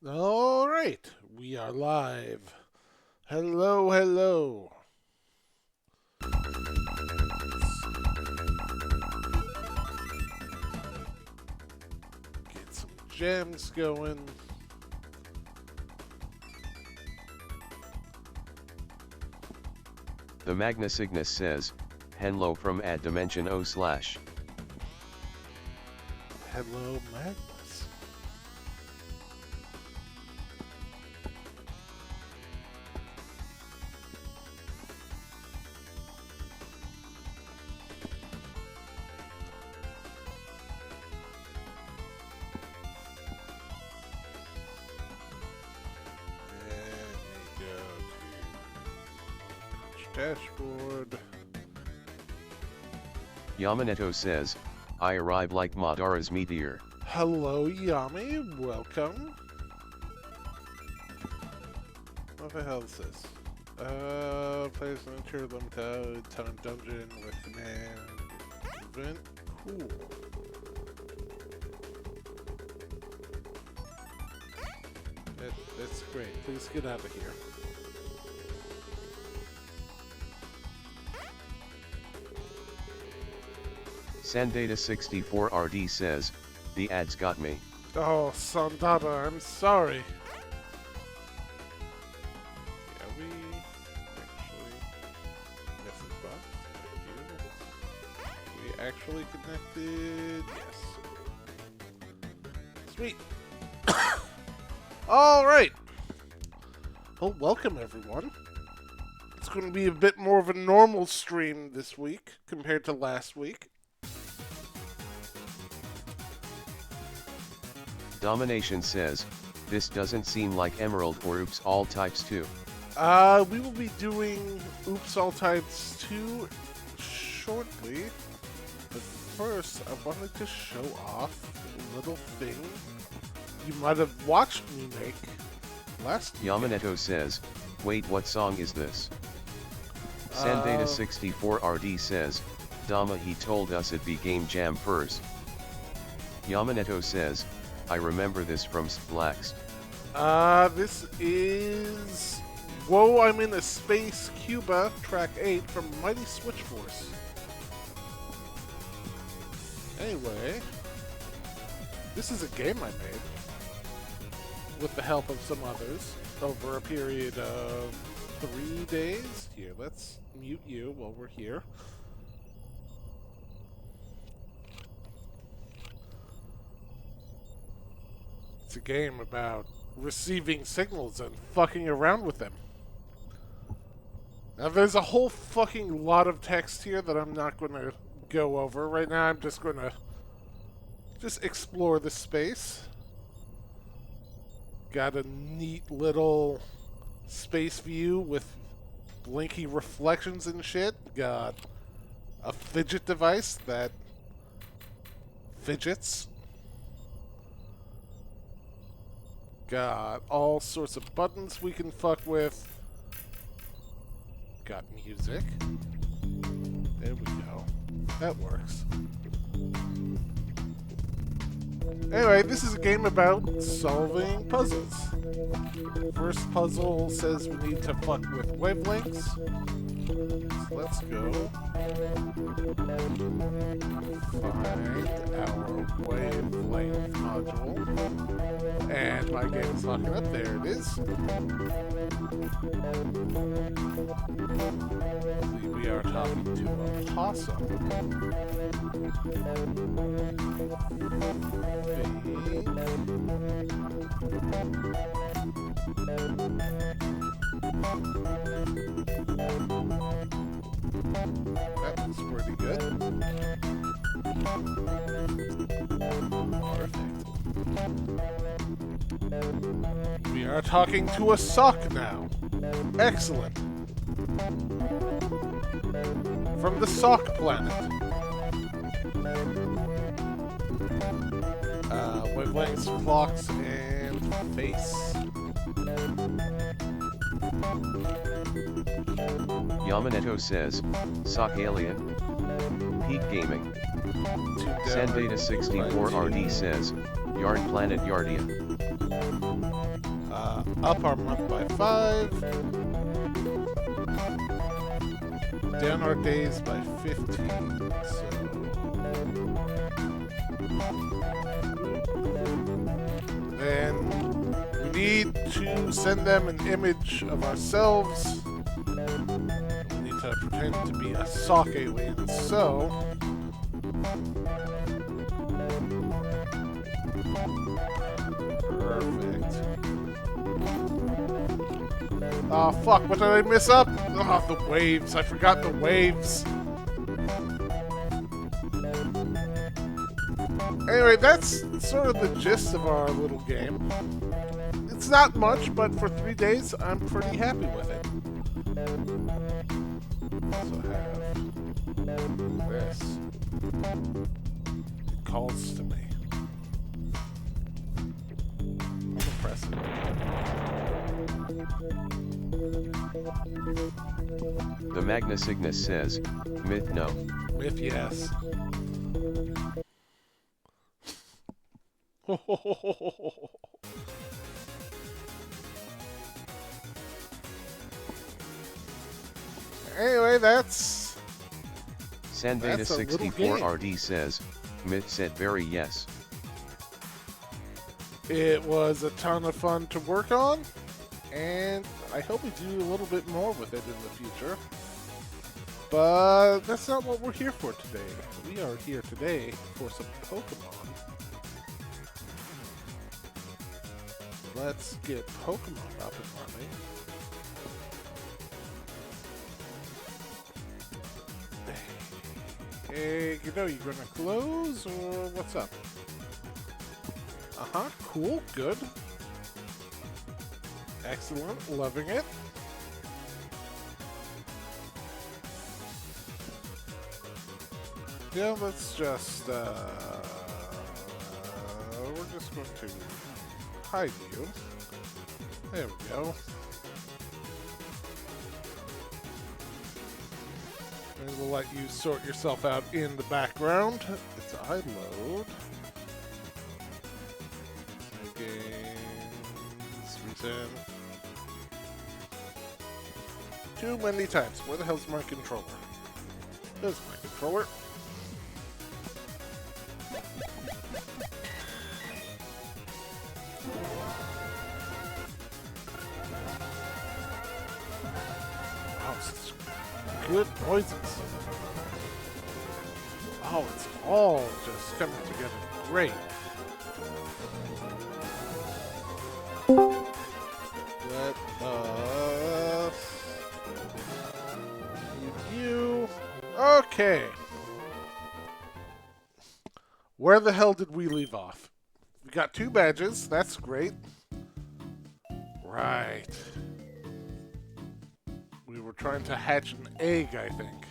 All right, we are live. Hello, hello. Get some gems going. The Magna Cygnus says, "Hello from Ad Dimension O/." Hello, Magnus. And we go to dashboard. Yamaneto says, "I arrive like Madara's meteor." Hello, Yami. Welcome. What the hell is this? Players enter limited time dungeon with command event. Cool. That's great. Please get out of here. Sandata64RD says, "The ads got me." Oh, Sandata, I'm sorry. Yeah, we actually message box. Thank you. We actually connected. Yes. Sweet. All right. Well, welcome everyone. It's going to be a bit more of a normal stream this week compared to last week. Domination says, "This doesn't seem like Emerald or Oops All Types 2. We will be doing Oops All Types 2 shortly. But first, I wanted to show off a little thing you might have watched me make last week. Yamaneto says, "Wait, what song is this?" Sandata64RD says, "Dama, he told us it'd be Game Jam first." Yamaneto says, "I remember this from Splaxed." This is Whoa, I'm in a Space Cuba, track 8 from Mighty Switch Force. Anyway, this is a game I made with the help of some others over a period of 3 days. Here, let's mute you while we're here. It's a game about receiving signals and fucking around with them. Now, there's a whole fucking lot of text here that I'm not going to go over. Right now, I'm just going to explore the space. Got a neat little space view with blinky reflections and shit. Got a fidget device that fidgets. Got all sorts of buttons we can fuck with. Got music. There we go. That works. Anyway, this is a game about solving puzzles. First puzzle says we need to fuck with wavelengths. So let's go find our wavelength module. And my game is locking up. There it is. We are talking to a possum. That looks pretty good. Perfect. We are talking to a sock now. Excellent. From the sock planet. Wavelengths, flocks, and face. Yamaneto says, "Sock Alien." Peak Gaming. Sandata64RD says, "Yarn Planet Yardia." up our month by 5. Down our days by 15. So then we need to send them an image of ourselves. We need to pretend to be a sock alien. So perfect. Oh fuck, what did I miss up? Oh, the waves. I forgot the waves. Anyway, that's sort of the gist of our little game. It's not much, but for 3 days, I'm pretty happy with it. Also have this. It calls to me. I'm gonna press it. The Magna Cygnus says, Mith no. Mith yes. Anyway, that's Sanbeta64RD says, Mith said very yes. It was a ton of fun to work on, and I hope we do a little bit more with it in the future. But that's not what we're here for today. We are here today for some Pokemon. Let's get Pokemon up and running. Hey, you know, you gonna close or what's up? Uh-huh, cool, good. Excellent, loving it. Yeah, let's just, we're just going to hide you. There we go. And we'll let you sort yourself out in the background. It's a hide load. Games, reason. Too many times. Where the hell's my controller? There's my controller. Good noises. Oh, it's all just coming together great. Let us you. Okay. Where the hell did we leave off? We got 2 badges. That's great. Right. We were trying to hatch an egg, I think.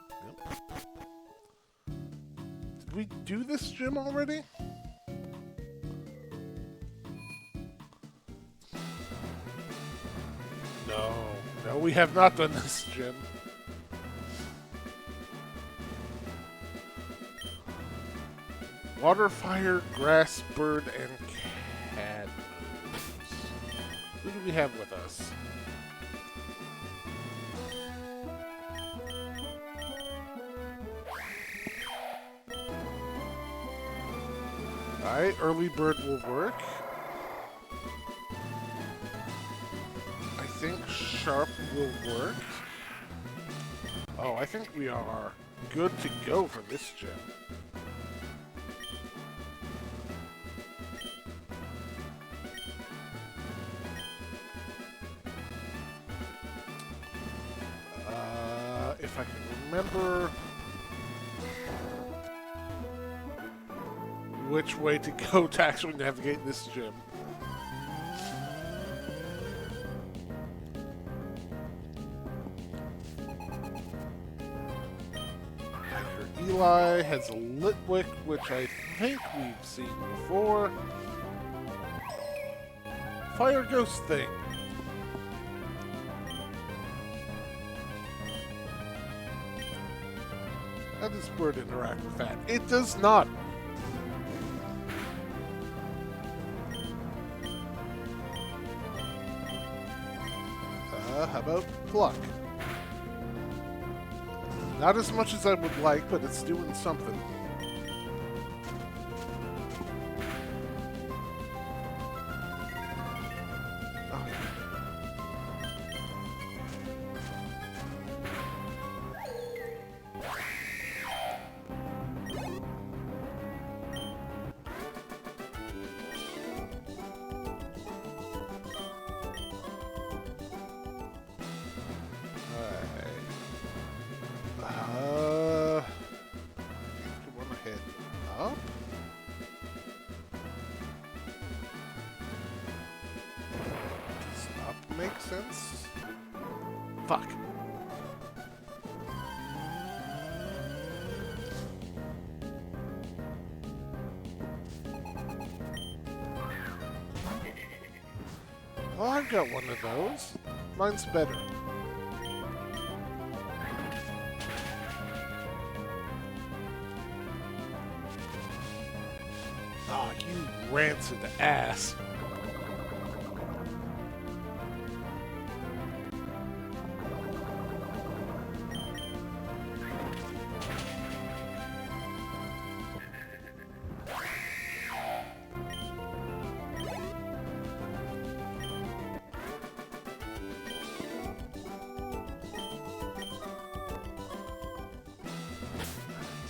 Yep. Did we do this gym already? No. No, we have not done this gym. Water, fire, grass, bird, and cat. Who do we have with us? Alright, early bird will work. I think sharp will work. Oh, I think we are good to go for this gym. If I can remember which way to go to actually navigate this gym. Eli has a Litwick, which I think we've seen before. Fire Ghost thing. How does bird interact with that? It does not. How about pluck? Not as much as I would like, but it's doing something. Makes sense. Fuck. Oh, I've got one of those. Mine's better. Oh, you rancid ass.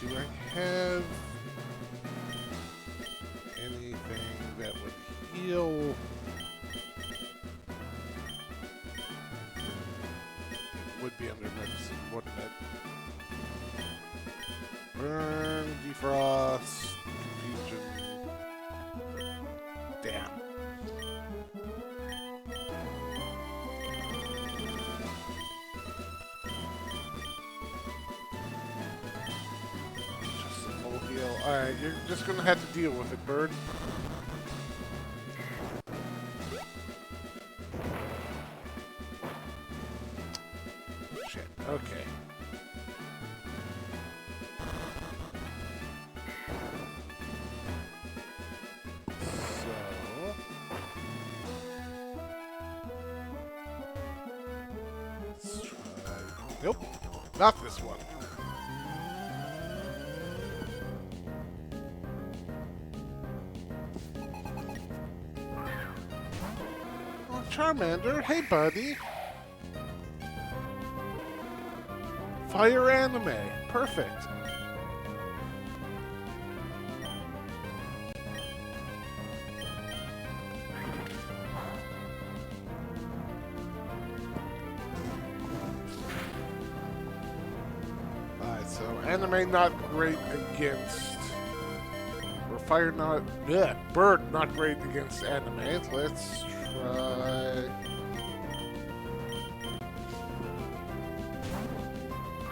Do I have anything that would heal? It would be under medicine, wouldn't it? Burn, defrost, confusion. Damn. Alright, you're just gonna have to deal with it, bird. Shit, okay. So... let's try... Nope, not this one. Charmander, hey buddy. Fire anime, perfect. Alright, so anime not great against, or fire not, bleh, bird not great against anime. Let's try.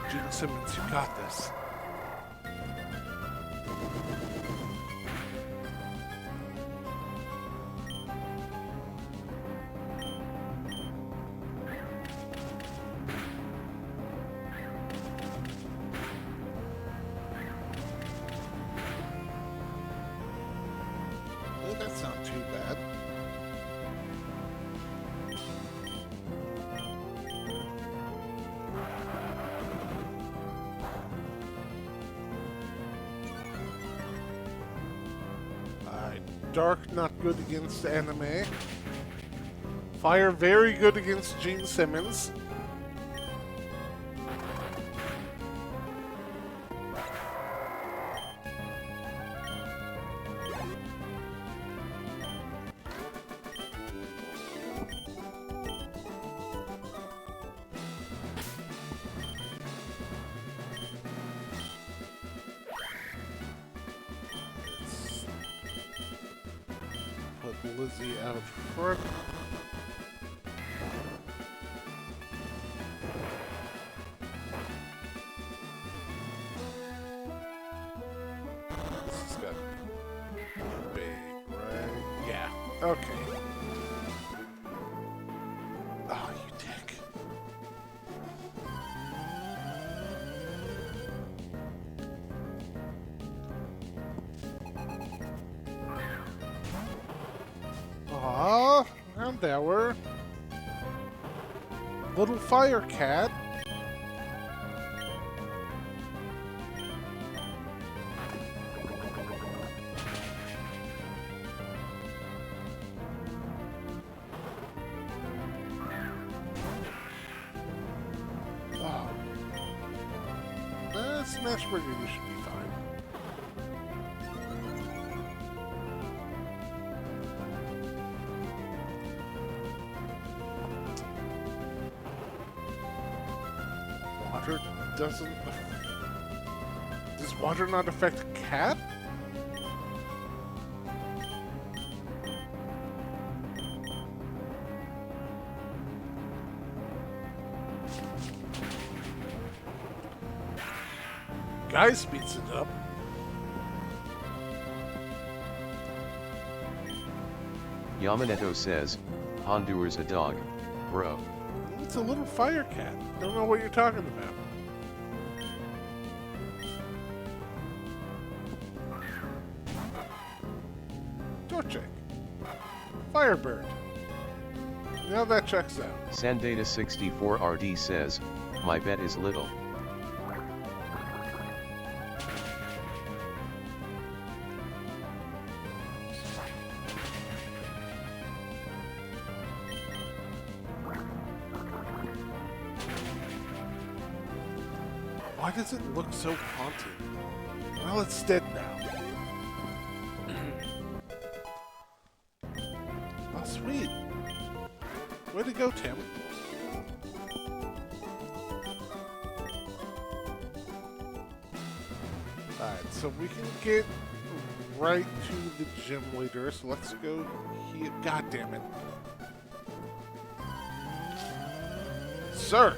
Gene Simmons, you got this. Well, that's not too bad. Dark, not good against anime. Fire, very good against Gene Simmons. Lizzie out front. This has got to be big, right? Yeah. Okay. Oh, you dick. Aw, I'm there. Little fire cat. Oh. Smashburger, you should be fine. Water doesn't... Does water not affect cat? Guy speeds it up. Yamaneto says, Honduras a dog, bro. It's a little fire cat. Don't know what you're talking about. Torchic. Firebird. Now that checks out. Sandata64RD says, my bet is little. Why does it look so haunted? Well, it's dead now. Oh, sweet. Way to go, Tim. Alright, so we can get right to the gym leader, so let's go here. God damn it. Sir!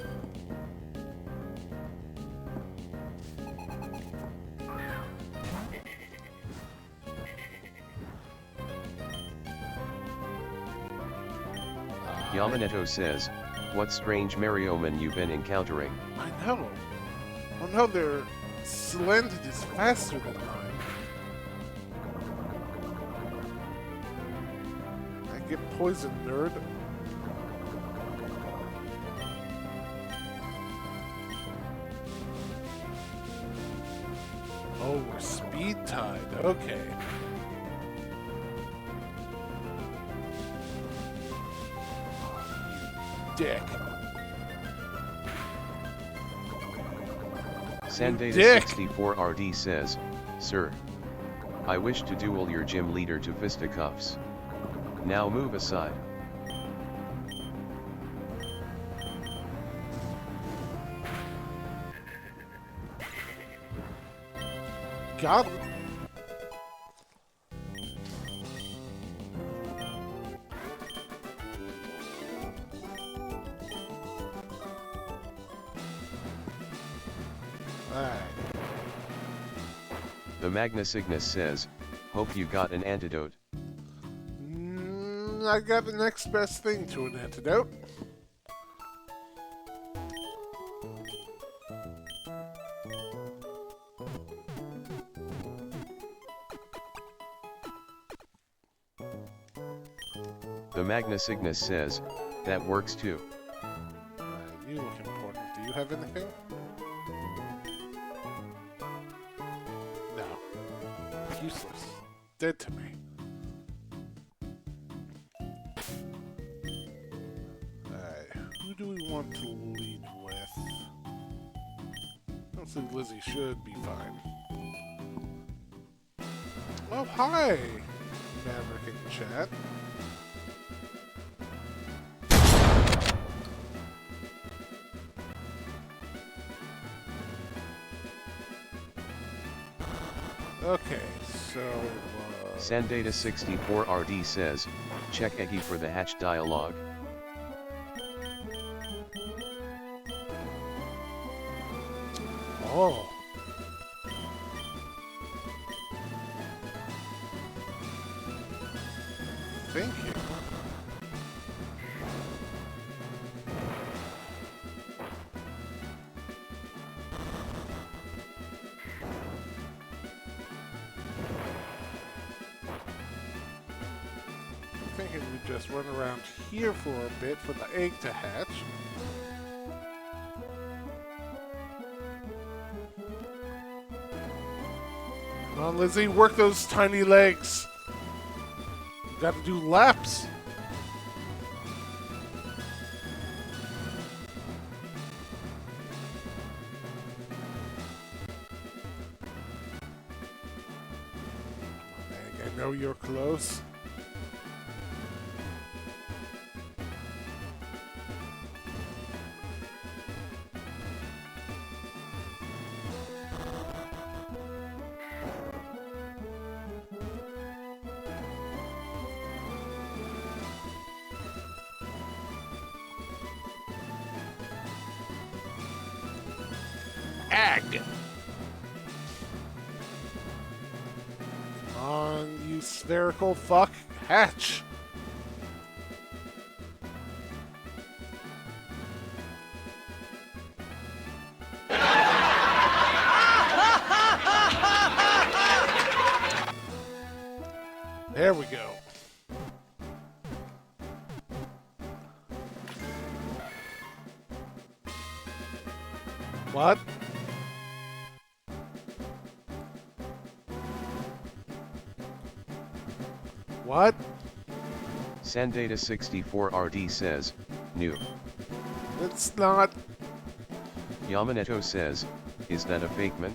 Yamaneto says, what strange Mariomen you been encountering? I know. Oh no, their splendid is faster than mine. I get poisoned, nerd. Oh, we're speed tied. Okay. Dick. Sandata64RD says, sir, I wish to duel your gym leader to fisticuffs. Now move aside. Got him. The Magna Cygnus says, hope you got an antidote. I got the next best thing to an antidote. The Magna Cygnus says, that works too. You look important. Do you have anything? No. Useless. Dead to me. Alright, who do we want to lead with? I don't think Lizzie should be fine. Oh, hi! Maverick in chat. Okay, so... Sandata64RD says, check Eggy for the hatch dialogue. Oh. Thank you. Thinking we just run around here for a bit for the egg to hatch. Come on, Lizzie, work those tiny legs. You gotta do laps. I know you're close. Ag! Come on, you spherical fuck. Hatch! There we go. What? What? Sandata64RD says, new. It's not. Yamaneto says, is that a fakeman?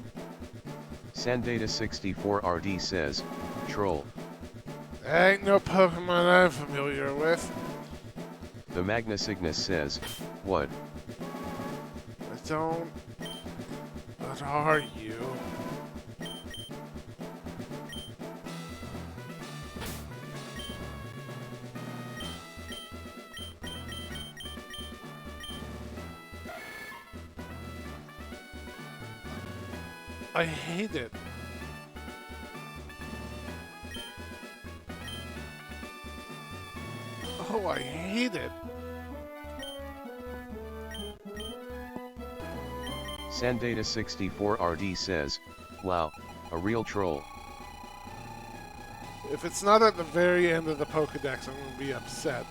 Sandata64RD says, troll. Ain't no Pokemon I'm familiar with. The Magna Cygnus says, what? I don't. What are you? I hate it. Oh, I hate it. Sandata64RD says, wow, a real troll. If it's not at the very end of the Pokedex, I'm going to be upset.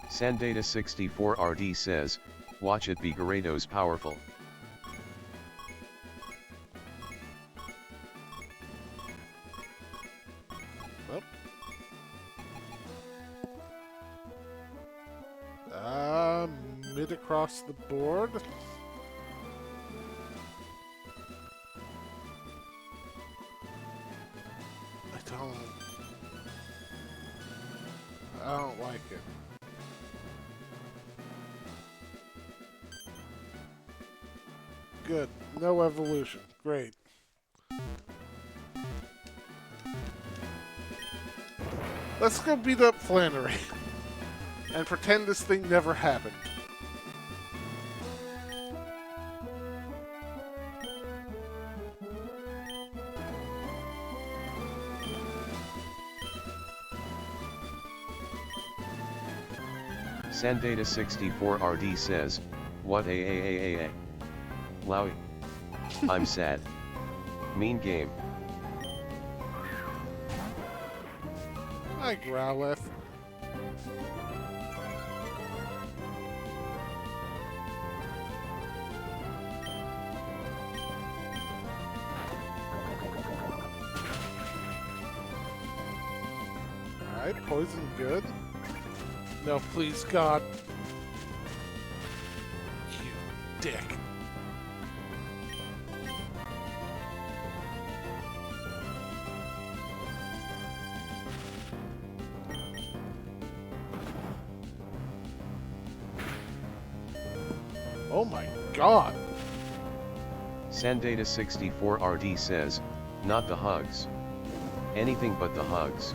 Sandata64RD says, watch it be Gyarados powerful. Mid across the board. I don't like it. Good. No evolution. Great. Let's go beat up Flannery. And pretend this thing never happened. Sandata64RD says, what a. Lowy. I'm sad. Mean game. Hi, Growlithe. Alright, poison good. No, please, God. You dick. Oh my God. Sandata64RD says, not the hugs. Anything but the hugs.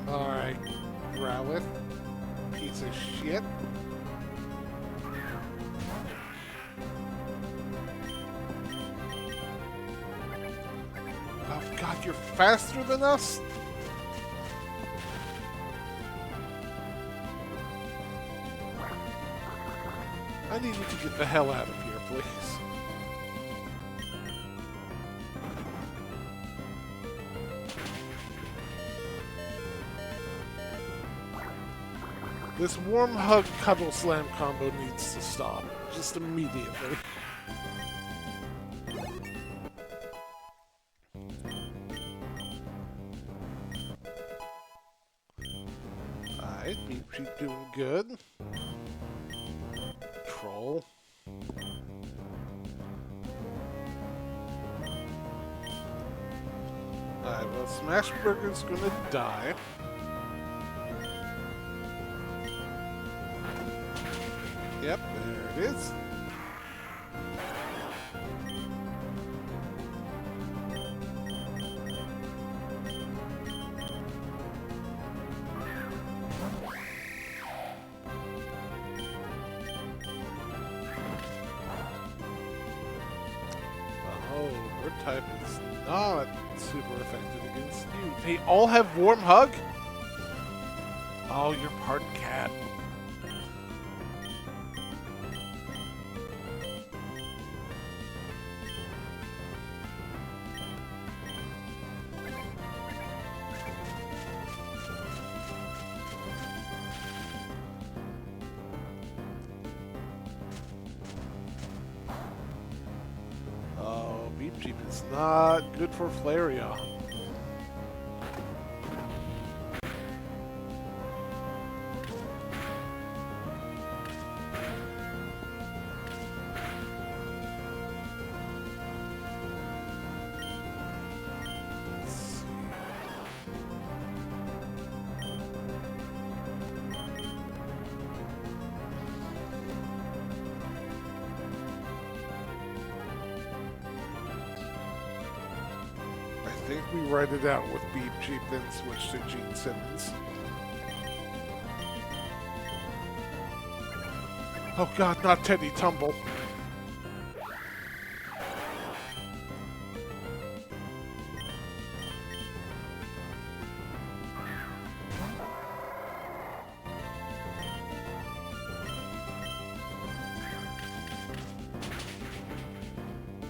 Alright, Growlithe. Piece of shit. Oh God, you're faster than us? I need you to get the hell out of here, please. This warm hug cuddle slam combo needs to stop. Just immediately. Alright, Beep doing good. Troll. Alright, well, Smashburger's gonna die. Yep, there it is. Oh, your type is not super effective against you. They all have warm hug? Oh, you're part cat. Beep Jeep is not good for Flareon. I think we write it out with Beep Jeep, then switch to Gene Simmons. Oh god, not Teddy Tumble.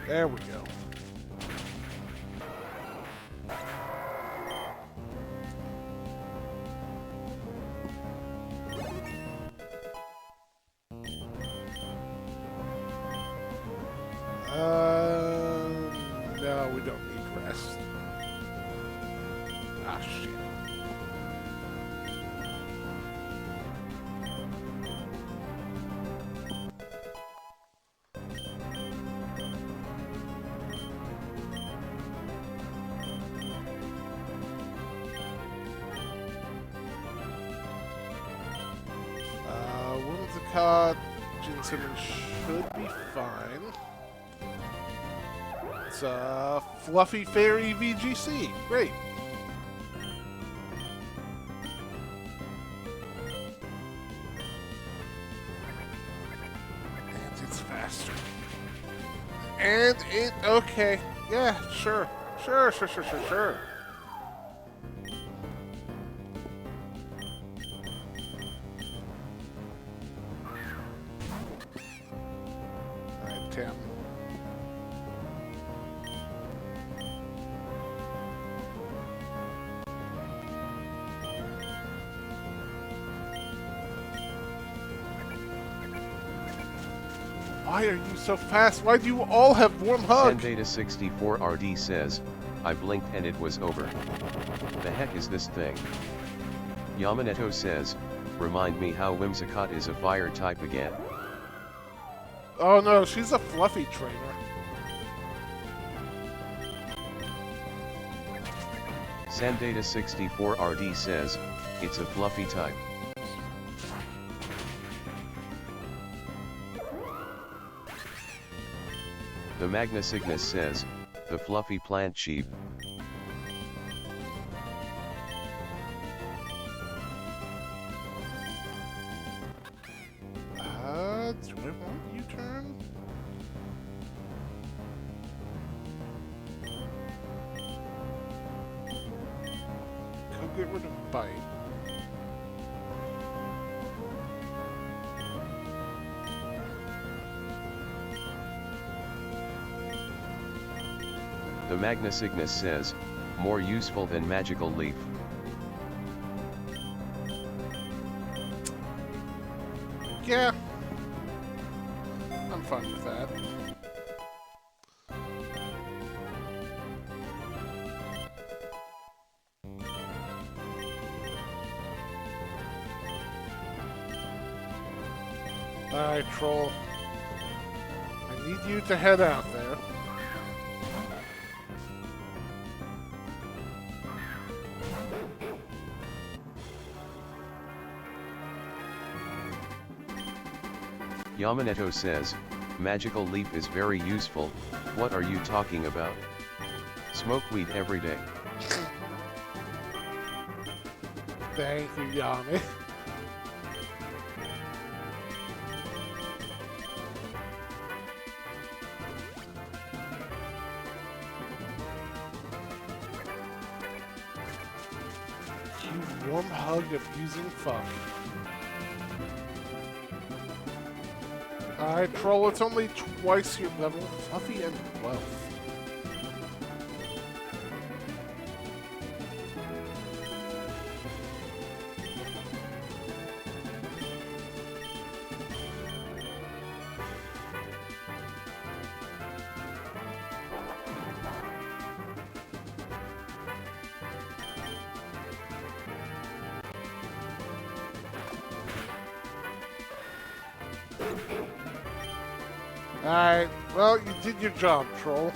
There we go. No, we don't need rest. Ah, shit. Whimsicott, Gene Simmons should be fine. It's a Fluffy Fairy VGC. Great. And it's faster. And it... Okay. Yeah, sure. Sure. Alright, Tim. Why are you so fast? Why do you all have warm hug? Sendata64RD says, I blinked and it was over. The heck is this thing? Yamaneto says, remind me how Whimsicott is a fire type again. Oh no, she's a fluffy trainer. Sandata64RD says, it's a fluffy type. The Magna Cygnus says, the fluffy plant sheep. Do I want U-turn? Go get rid of Bite. The Magna Cygnus says, more useful than Magical Leaf. Yeah. I'm fine with that. Alright, Troll. I need you to head out there. Yamaneto says, magical leap is very useful. What are you talking about? Smoke weed every day. Thank you, Yami. You warm hug abusing fuck. Alright, Troll, it's only twice your level. Fluffy and wealth. Alright, well, you did your job, Troll.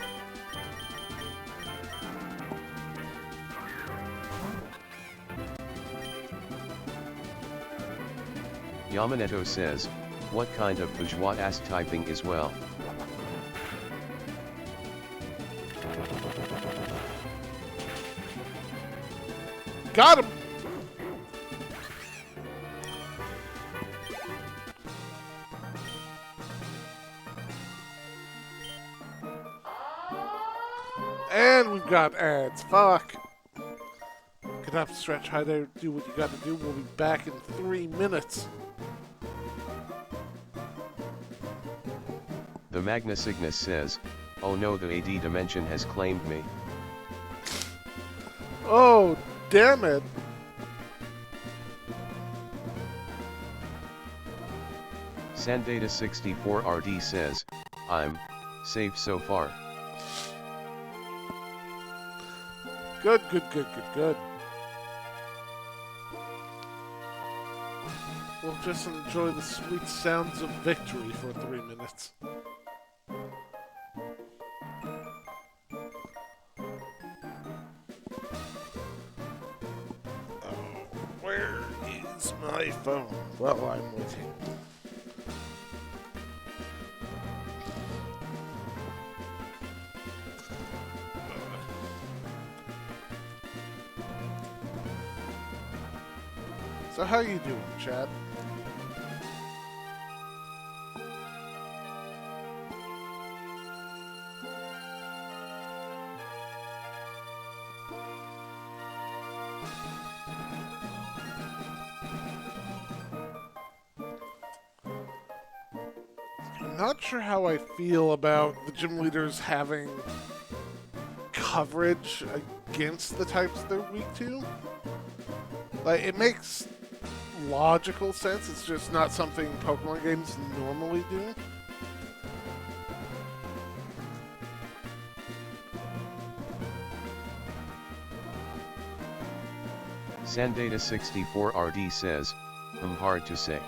Yamaneto says, what kind of bourgeois-ass typing is well? Got him! And we've got ads. Fuck. Gonna have to stretch high there, do what you gotta do. We'll be back in 3 minutes. The Magna Cygnus says, oh no, the AD dimension has claimed me. Oh, damn it. Sandata64RD says, I'm safe so far. Good, good, good, good, good. We'll just enjoy the sweet sounds of victory for 3 minutes. Oh, where is my phone? Well, I'm waiting. So how you doing, Chad? I'm not sure how I feel about the gym leaders having coverage against the types they're weak to. Like, it makes logical sense, it's just not something Pokemon games normally do. Sandata64RD says, hard to say.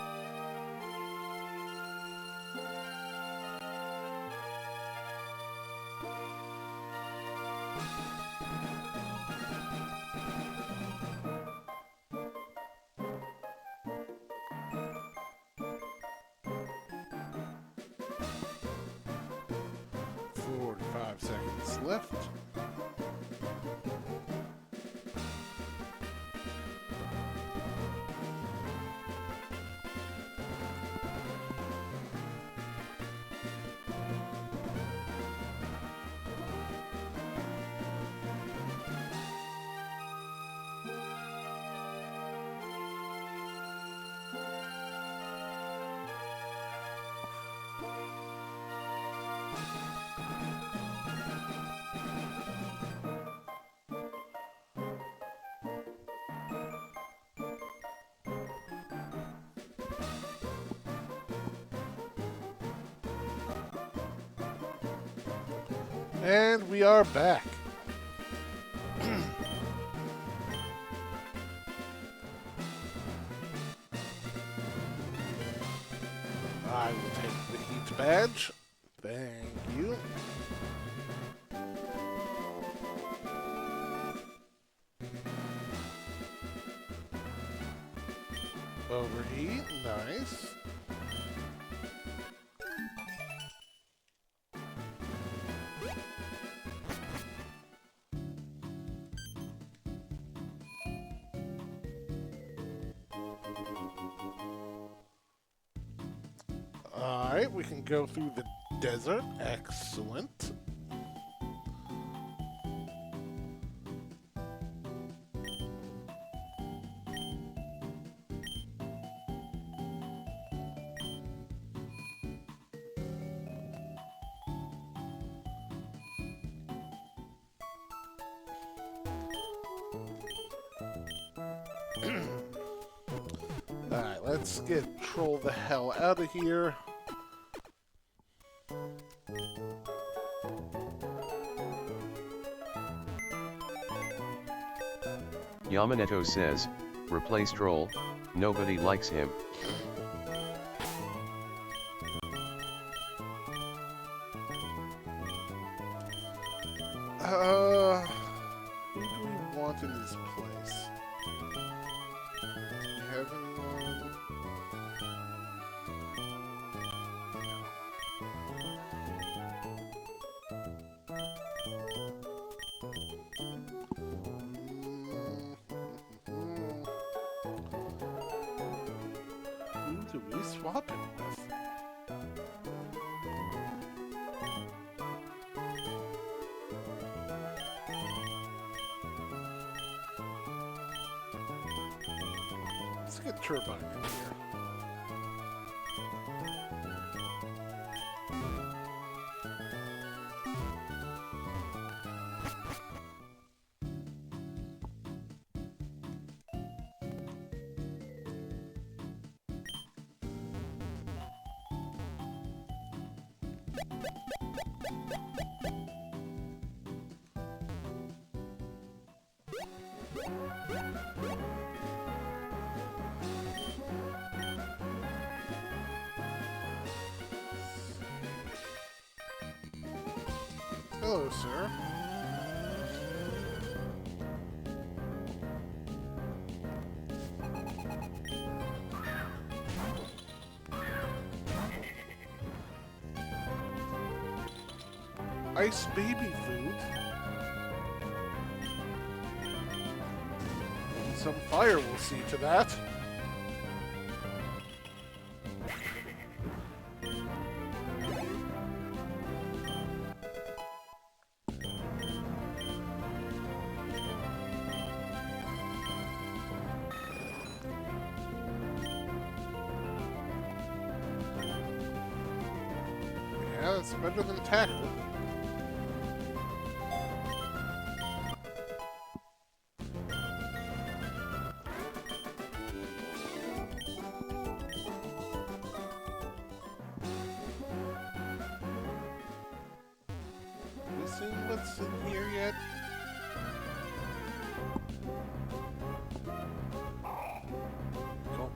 Left. And we are back. I will take the heat badge. Thank you. Overheat, nice. Alright, we can go through the desert. Excellent. Alright, let's get Troll the hell out of here. Yamaneto says, replace Troll, nobody likes him. Who do we want in this place? Do we have anyone? Who do we swap him with? Let's get Turbine in here. Hello, sir. Ice baby food. Some fire will see to that. Yeah, that's better than tackle. Have we seen what's in here yet? Gulp.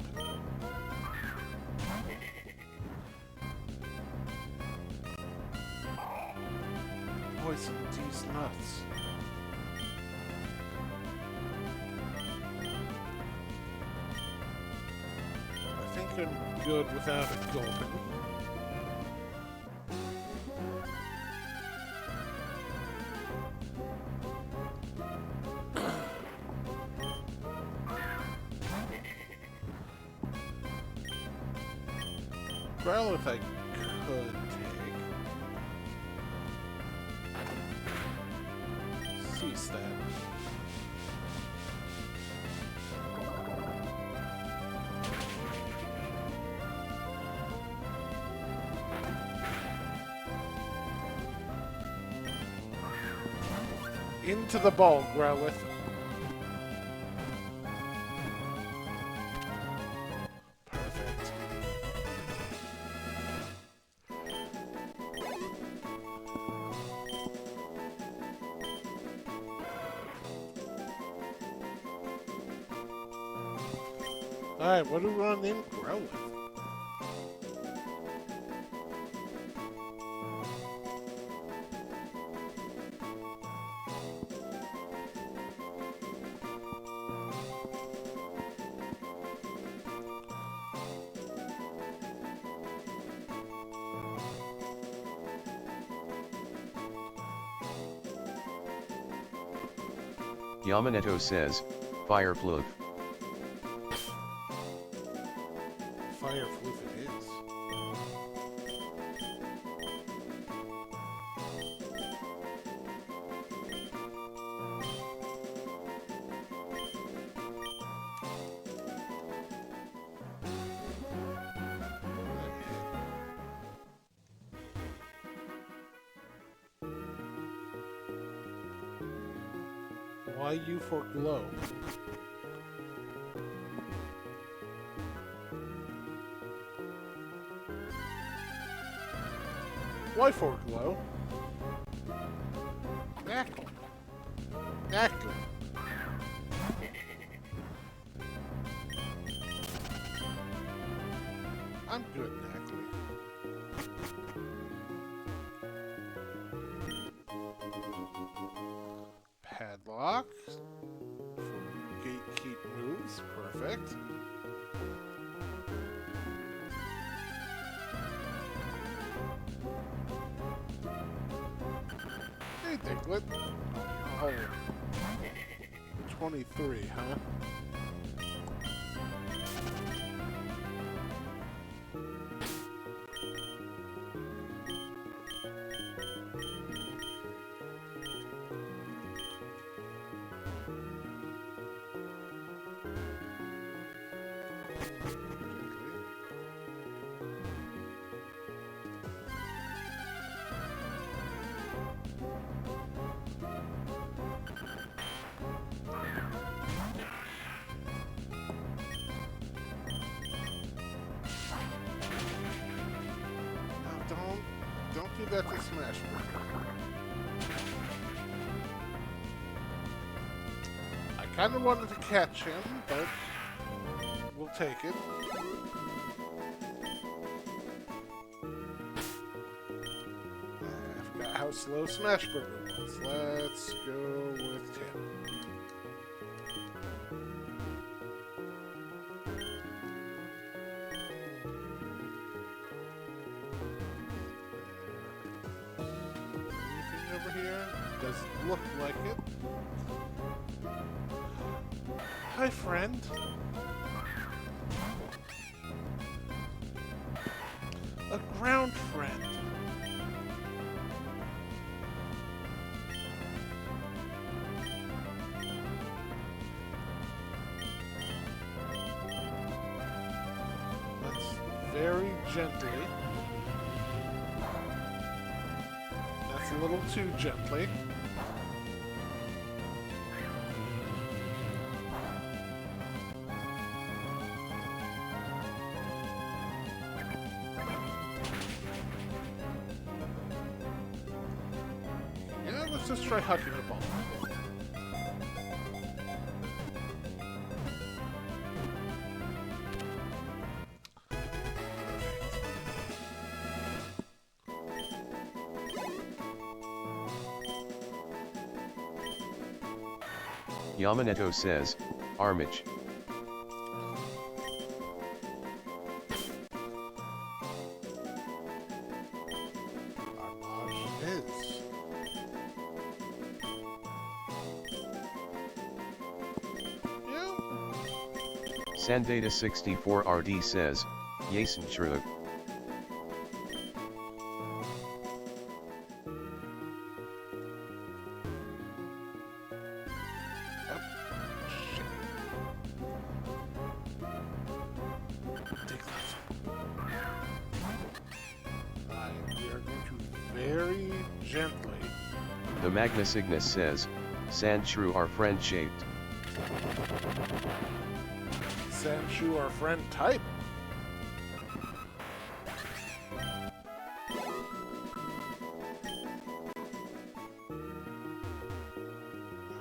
Poison these nuts. I think I'm good without a gulpin. Well, if I could take... Cease that. Into the ball, Growlithe. Perfect. Alright, what do we want to name Growlithe? Yamaneto says, Firefloof. Firefloof it is. Why you for glow? Why for glow? Knackle. Knackle. I'm good, Knackle. Padlock. For gatekeep moves. Perfect. Hey, Diglett. Oh, 23, huh? Don't do that to Smash Burger. I kind of wanted to catch him, but we'll take it. I forgot how slow Smash Burger was. Let's go with 10. Doesn't look like it. Hi, friend. A ground friend. Let's very gently. That's a little too gently. Let's try hugging the ball. Yamaneto says, Armage. Sandata64RD says, Yasen Shrug. We are going to very gently. The Magnus Ignis says, Sandshrew our friend shaped. Sandshoe, our friend type.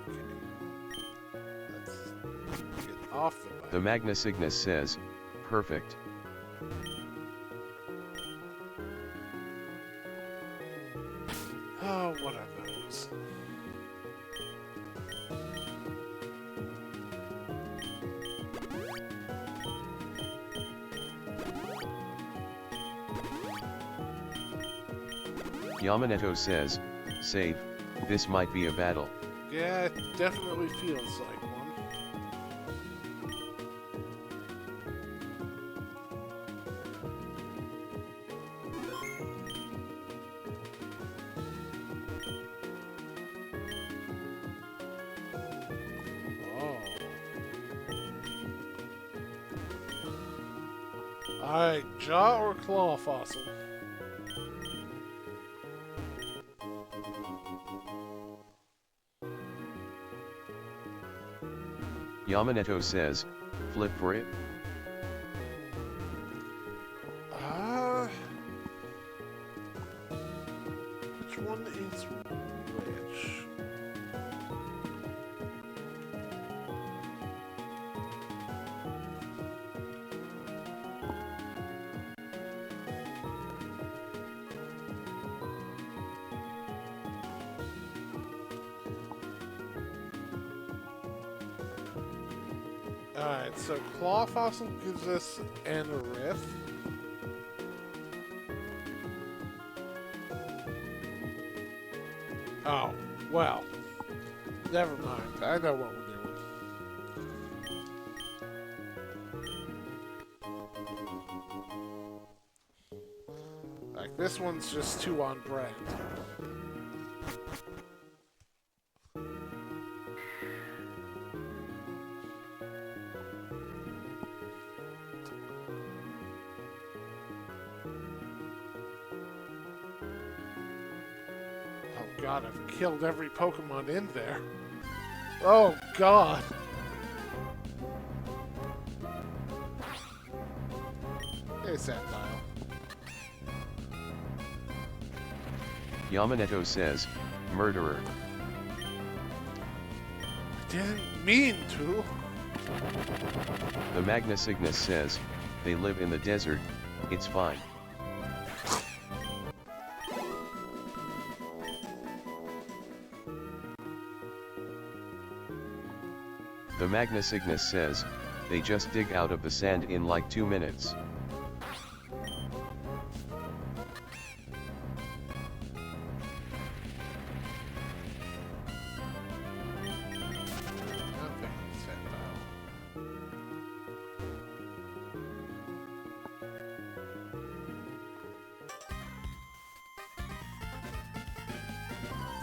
Okay. Let's get off the The Magna Cygnus says, perfect. Oh, what are those? Yamaneto says, save, this might be a battle. Yeah, it definitely feels like one. Oh. Alright, jaw or claw fossil? Yamaneto says, flip for it. Which one is which? Alright, so claw fossil gives us an riff. Oh, well. Never mind. I know what we're doing. Like, this one's just too on brand. God, I've killed every Pokemon in there. Oh, God. Hey, Sandile. Yamaneto says, murderer. I didn't mean to. The Magna Cygnus says, they live in the desert, it's fine. The Magna Cygnus says, they just dig out of the sand in like 2 minutes.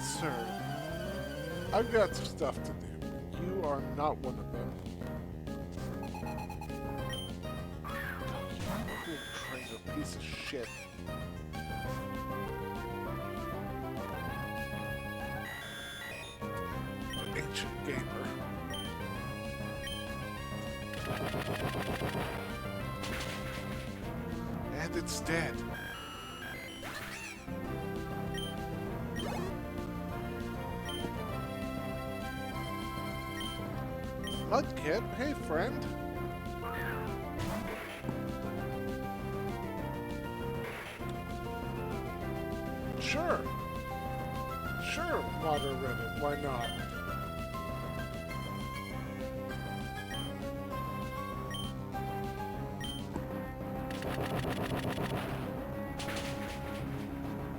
Sir, I've got stuff to do. You are not one of them. Cool trainer, piece of shit. Ancient gamer. And it's dead. Mudkip, hey friend. Sure. Sure, water Reddit, why not?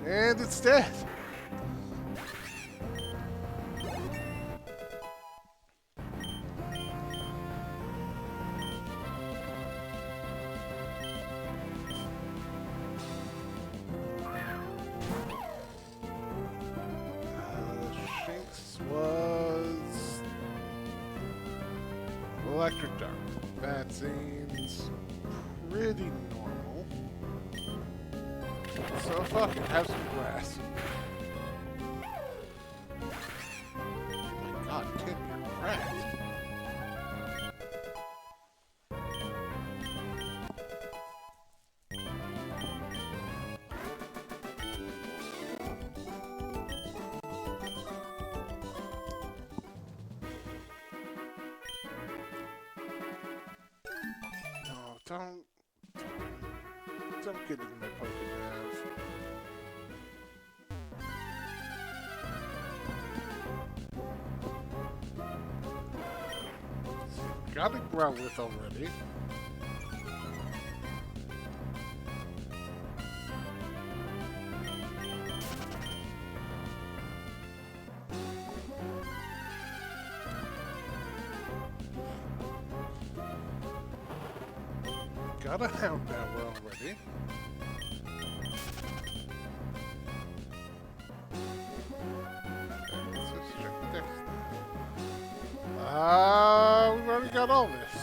And it's dead. Shinx was electric dark. That seems pretty normal. So fuck it, have some grass. Oh my god, Tim, you're cracked. Don't get in my Pokédev. Got a Growlithe already. Got a Houndour already. Let's just check the deck. We've already got all this.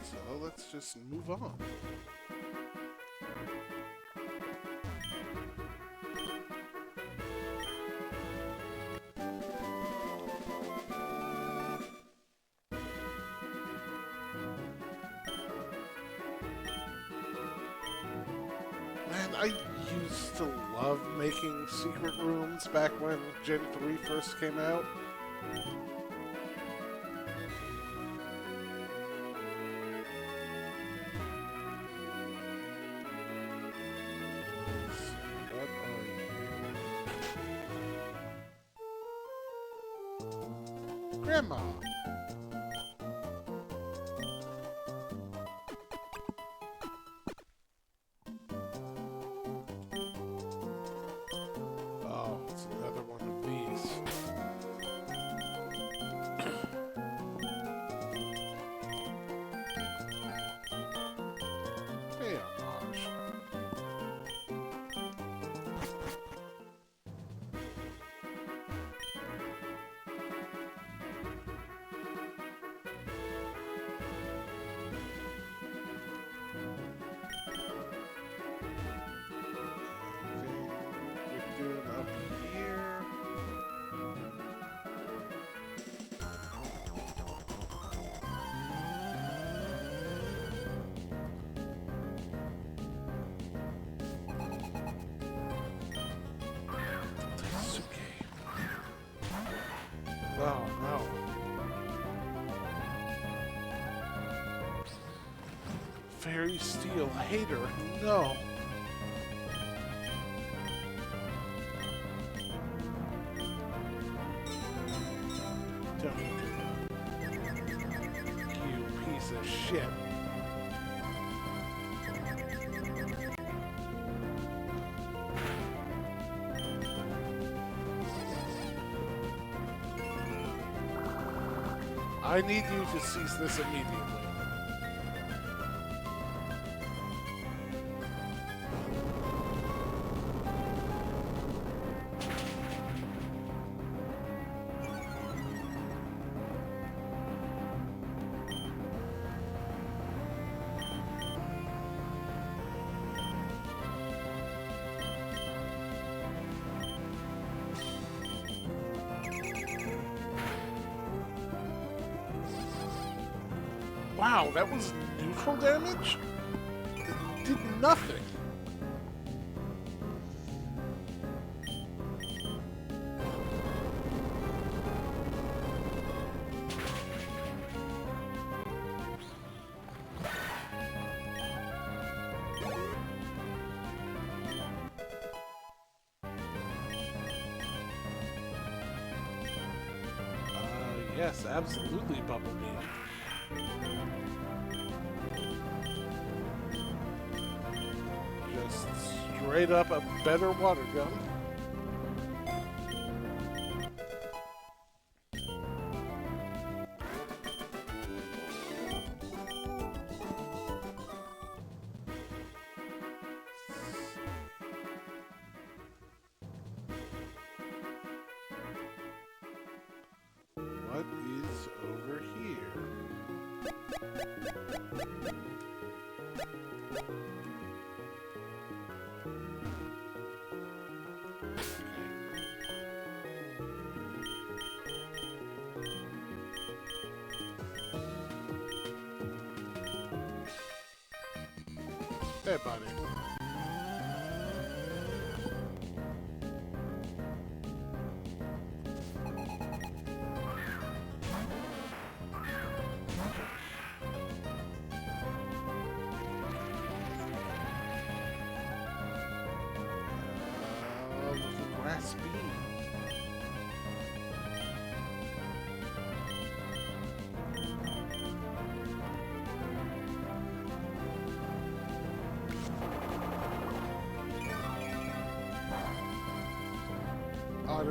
So let's just move on. Man, I used to love making secret rooms back when Gen 3 first came out. What are you? Grandma! Oh, it's another one of these. Hey, Amaj. We're doing up here. Daisuke. Oh no. Fairy Steel Hater, no. Don't you piece of shit. I need you to cease this immediately. Wow, that was neutral damage? It did nothing. Yes, absolutely, Bubble Beam. Just straight up a better water gun. What is over here? Hey, buddy.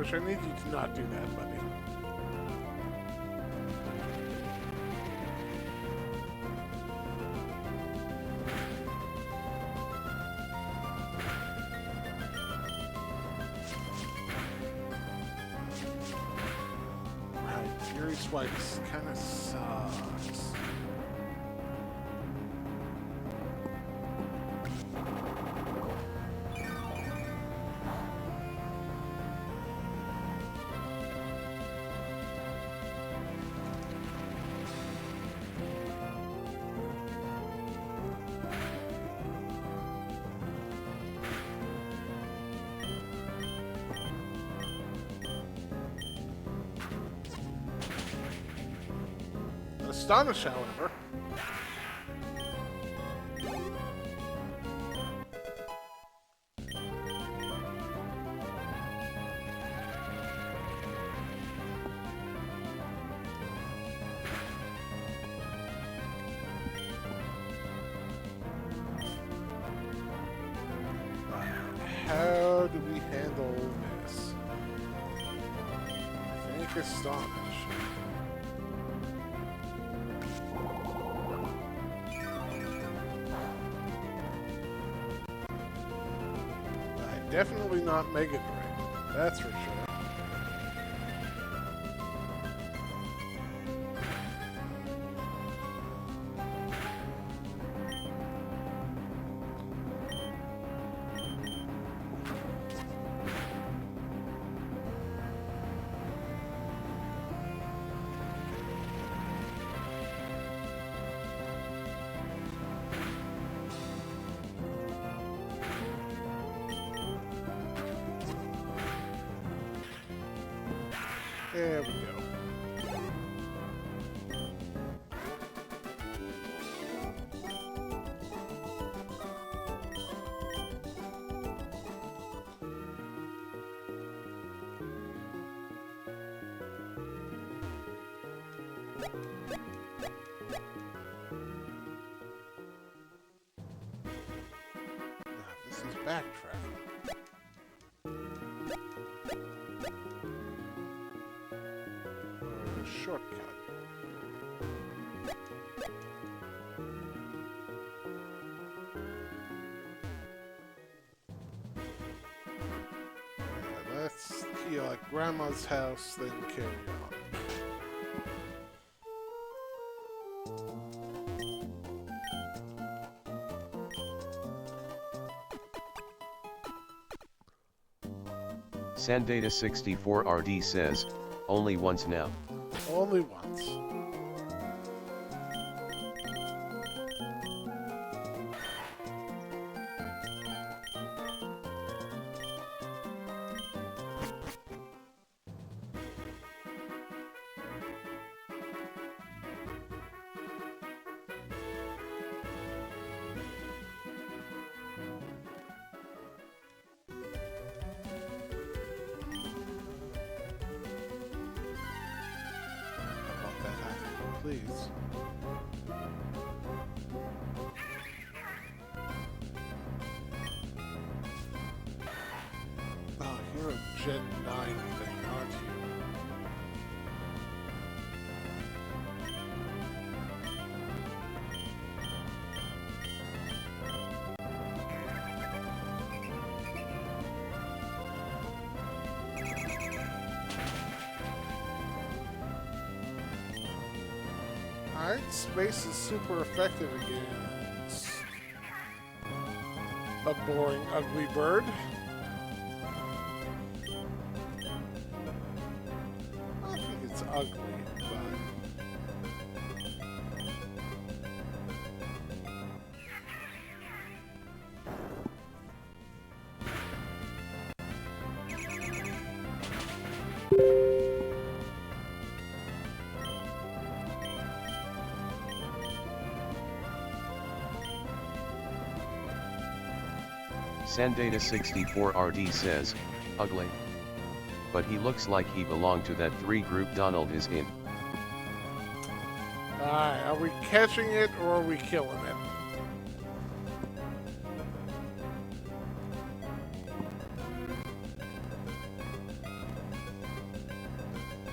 Fish, I need you to not do that, buddy. Right, Fury Swipes kind of sucks. Astonish, however. How do we handle this? I think Astonish. Definitely not Mega Drain, that's for sure. There we go. Now, this is backtracking. Shortcut. Let's heal at Grandma's house, then carry on. Sandata64RD says, only once now. Only once. Please. Oh, you're a Gen 9 thing, aren't you? Alright, space is super effective against a boring, ugly bird. I think it's ugly, but... Sandata64RD says, ugly. But he looks like he belonged to that 3 group Donald is in. Alright, are we catching it or are we killing it?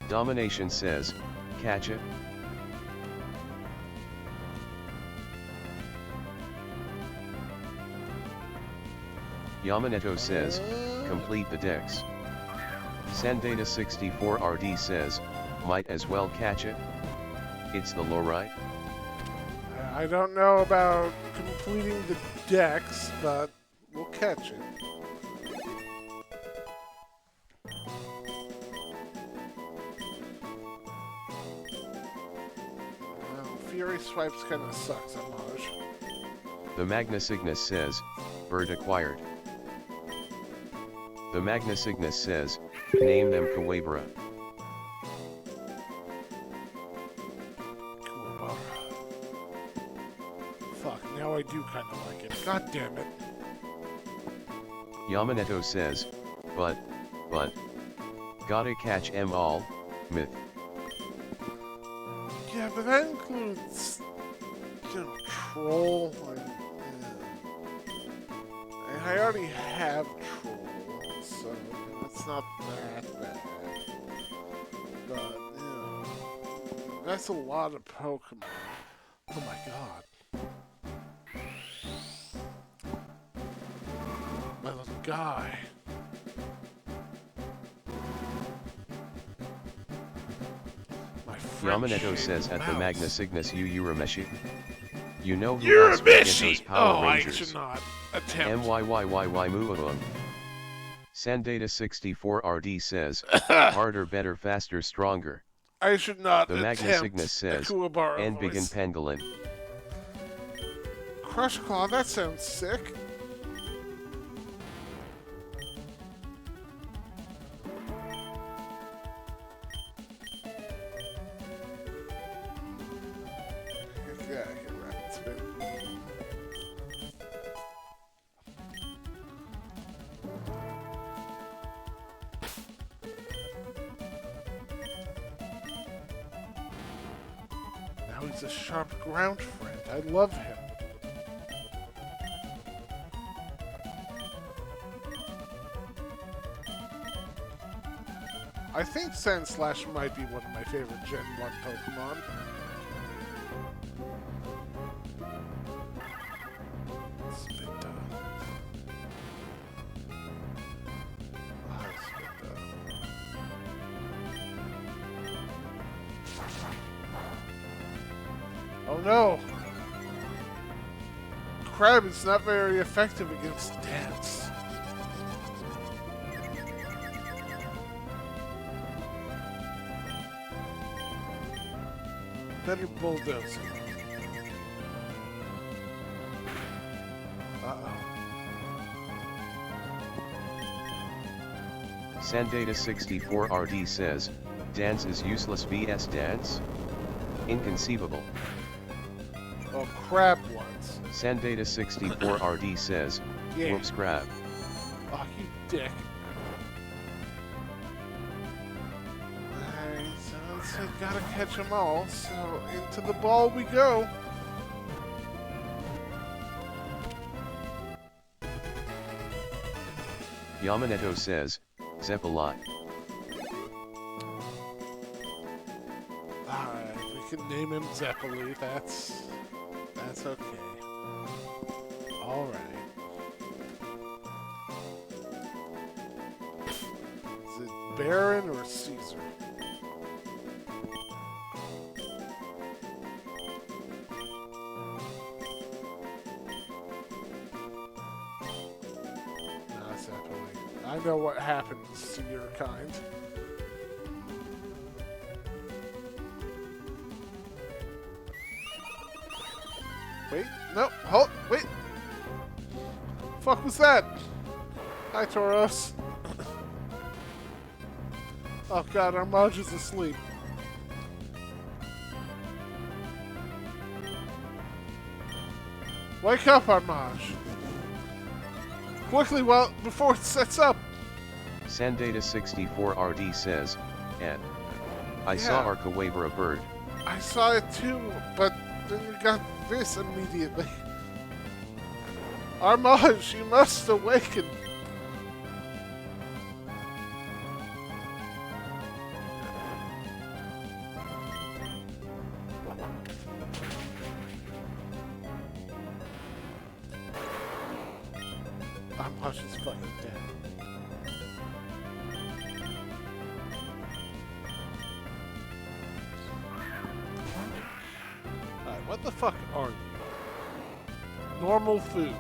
Domination says, catch it. Yamaneto says, complete the decks. Sandata64RD says, might as well catch it. It's the law, right? I don't know about completing the decks, but we'll catch it. Well, Fury Swipes kind of sucks, Amaj. The Magna Cygnus says, bird acquired. The Magna Cygnus says, name them Kawabara. Fuck, now I do kind of like it. God damn it. Yamaneto says, but, gotta catch 'em all, Mith. Yeah, but that includes, Troll. And I already have Troll, so it's not that bad. But, that's a lot of Pokemon. Oh my god. My little guy. Yamaneto says at the Magna Cygnus Urameshi. You know who else Urameshi! Power Oh, Rangers. I should not attempt. MYYYY Sandata64RD says, harder, better, faster, stronger. I should not The attempt. Magna Cygnus says, and begin voice. pangolin. Crush Claw, that sounds sick. Yeah, get rapid spin. Now he's a sharp ground friend. I love him. I think Sandslash might be one of my favorite Gen 1 Pokemon. Spinda. Spinda. Oh no! Crab is not very effective against dance. Better bulldoze. Uh-oh. Sandata64RD says, dance is useless vs dance? Inconceivable. Oh, crab ones. Sandata64RD says, Yeah. whoops crab. Oh, you dick. Alright, so let's say gotta catch them all, so into the ball we go. Yamaneto says, Zeppalot. Alright, we can name him Zeppeli, that's okay. Alright. Is it Baron or Caesar? No, Zeppeli. I know what happens to your kind. Wait, no, hold, wait. Fuck was that? Hi, Tauros. Oh god, Armage is asleep. Wake up, Armage. Quickly, well, before it sets up. Sandata64RD says, Ed. I saw our Kawabara bird. I saw it too, but then you got this immediately. Armage, you must awaken. how she's fucking dead. Alright, what the fuck are you? Normal food.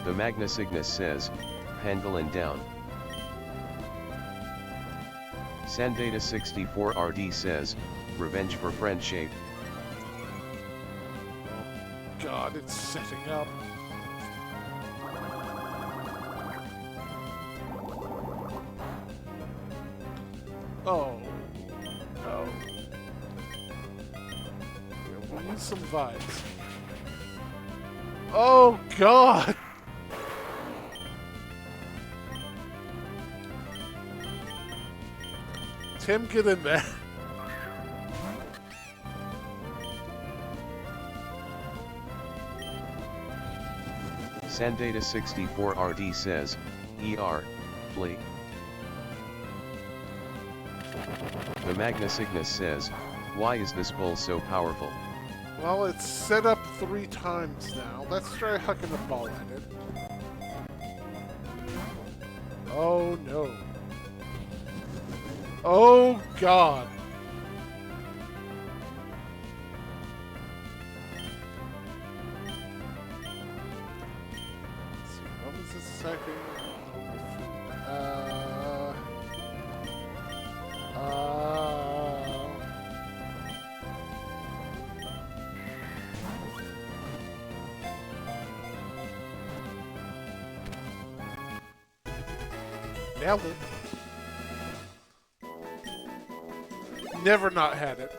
The Magna Cygnus says, Pangolin down. Sandata64RD says, revenge for friendship. Oh god, it's setting up. Oh. No. Yeah, we need some vibes. Oh god! Tim, get in there. Sandata64RD says, ER, flee. The Magna Cygnus says, why is this bull so powerful? Well, it's set up 3 times now. Let's try hucking the ball at it. Oh no. Oh god. Let's see, what was the second? Nailed it. Never not had it.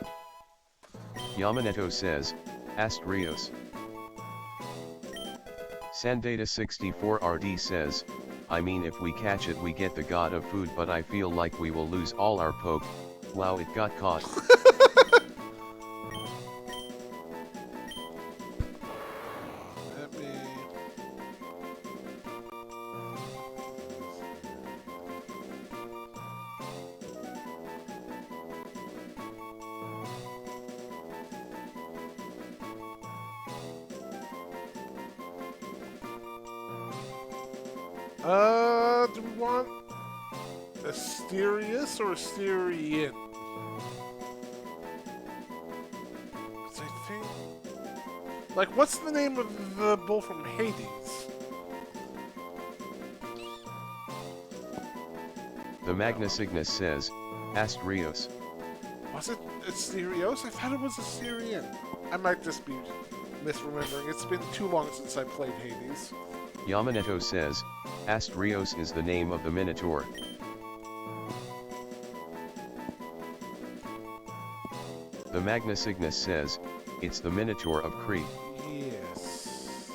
Yamaneto says, Astrios. Sandata64RD says, I mean if we catch it we get the god of food but I feel like we will lose all our poke. Wow, it got caught. Let me... do we want Asterius or Asterian? 'Cause I think... Like, what's the name of the bull from Hades? The Magna Cygnus says, Astrios. Was it Asterios? I thought it was Asterian. I might just be misremembering. It's been too long since I played Hades. Yamaneto says, Astrios is the name of the Minotaur. The Magna Cygnus says, it's the Minotaur of Crete. Yes.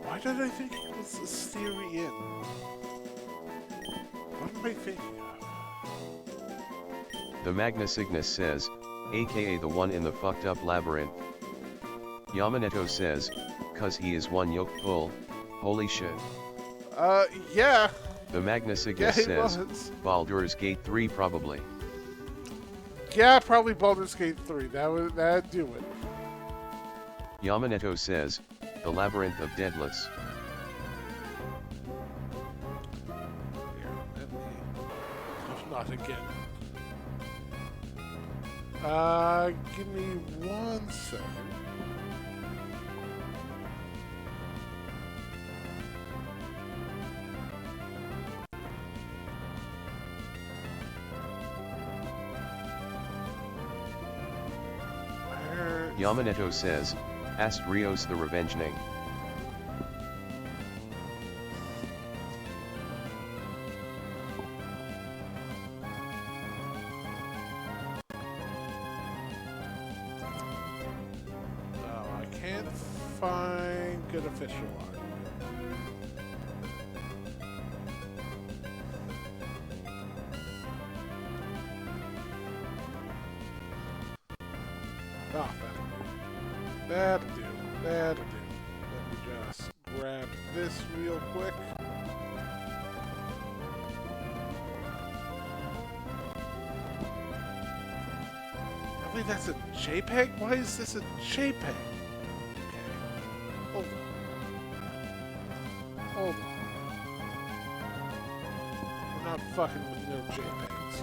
Why did I think it was Asterian? What am I thinking of? The Magna Cygnus says, aka the one in the fucked up labyrinth. Yamaneto says, cause he is one yoked bull, holy shit. Yeah. The Magna Cygnus says, Baldur's Gate 3 probably. Yeah, probably Baldur's Gate 3. That'd do it. Yamaneto says, the Labyrinth of Deadless. Here, let me... Oh, not again. Give me 1 second. Yamaneto says, Astrios the Revengening. No, I can't find good official art. Ah, that'll do. That'll do. Let me just grab this real quick. I think that's a JPEG? Why is this a JPEG? Okay. Hold on. Hold on. We're not fucking with no JPEGs.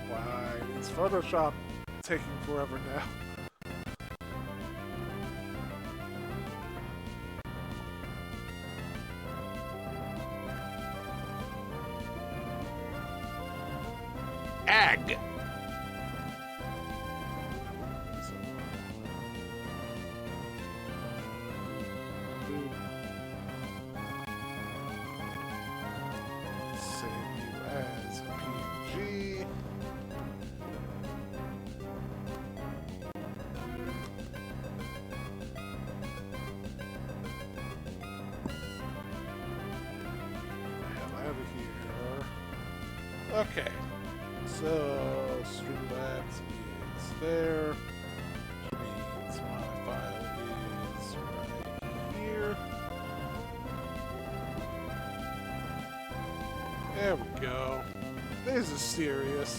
Why is Photoshop taking forever now? Ag! Save you as PNG. Hell out of here. Okay. So, Streamlabs is there, which means my file is right here. There we go. This is serious.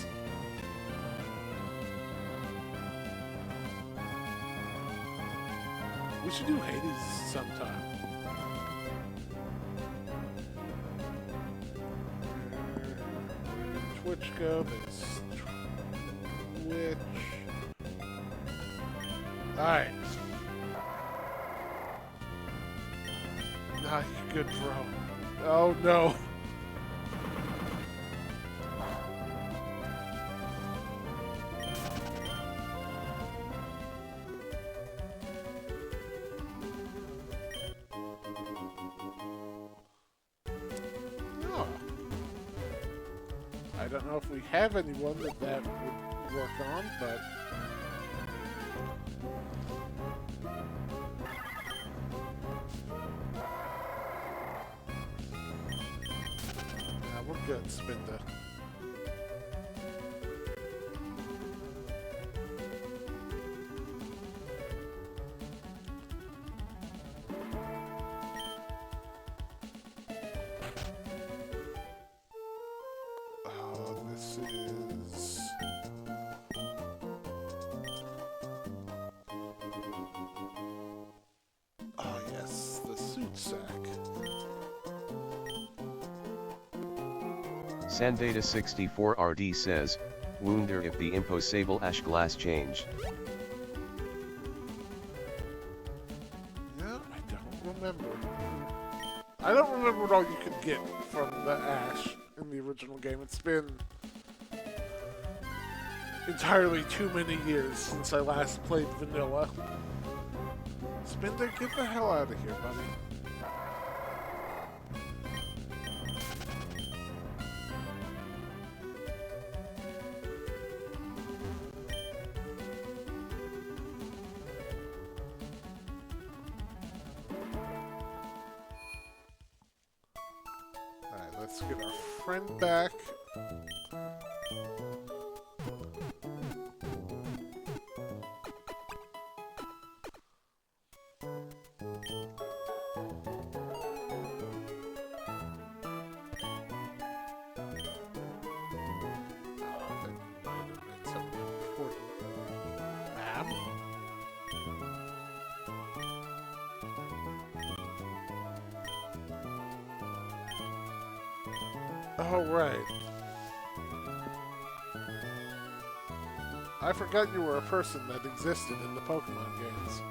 We should do Hades sometime. Where did Twitch go? There's Twitch. Alright. Nah, you're good, bro. Oh no. I don't know if we have anyone that would work on, but... Nah, we're good, Spinda. This is... Oh yes, the suit sack. Sandata64RD says, wonder if the impossible ash glass changed. Yeah, I don't remember. I don't remember what all you could get from the ash in the original game. It's been entirely too many years since I last played vanilla. Spinda, get the hell out of here, buddy. Alright, let's get our friend back. Oh, right. I forgot you were a person that existed in the Pokemon games.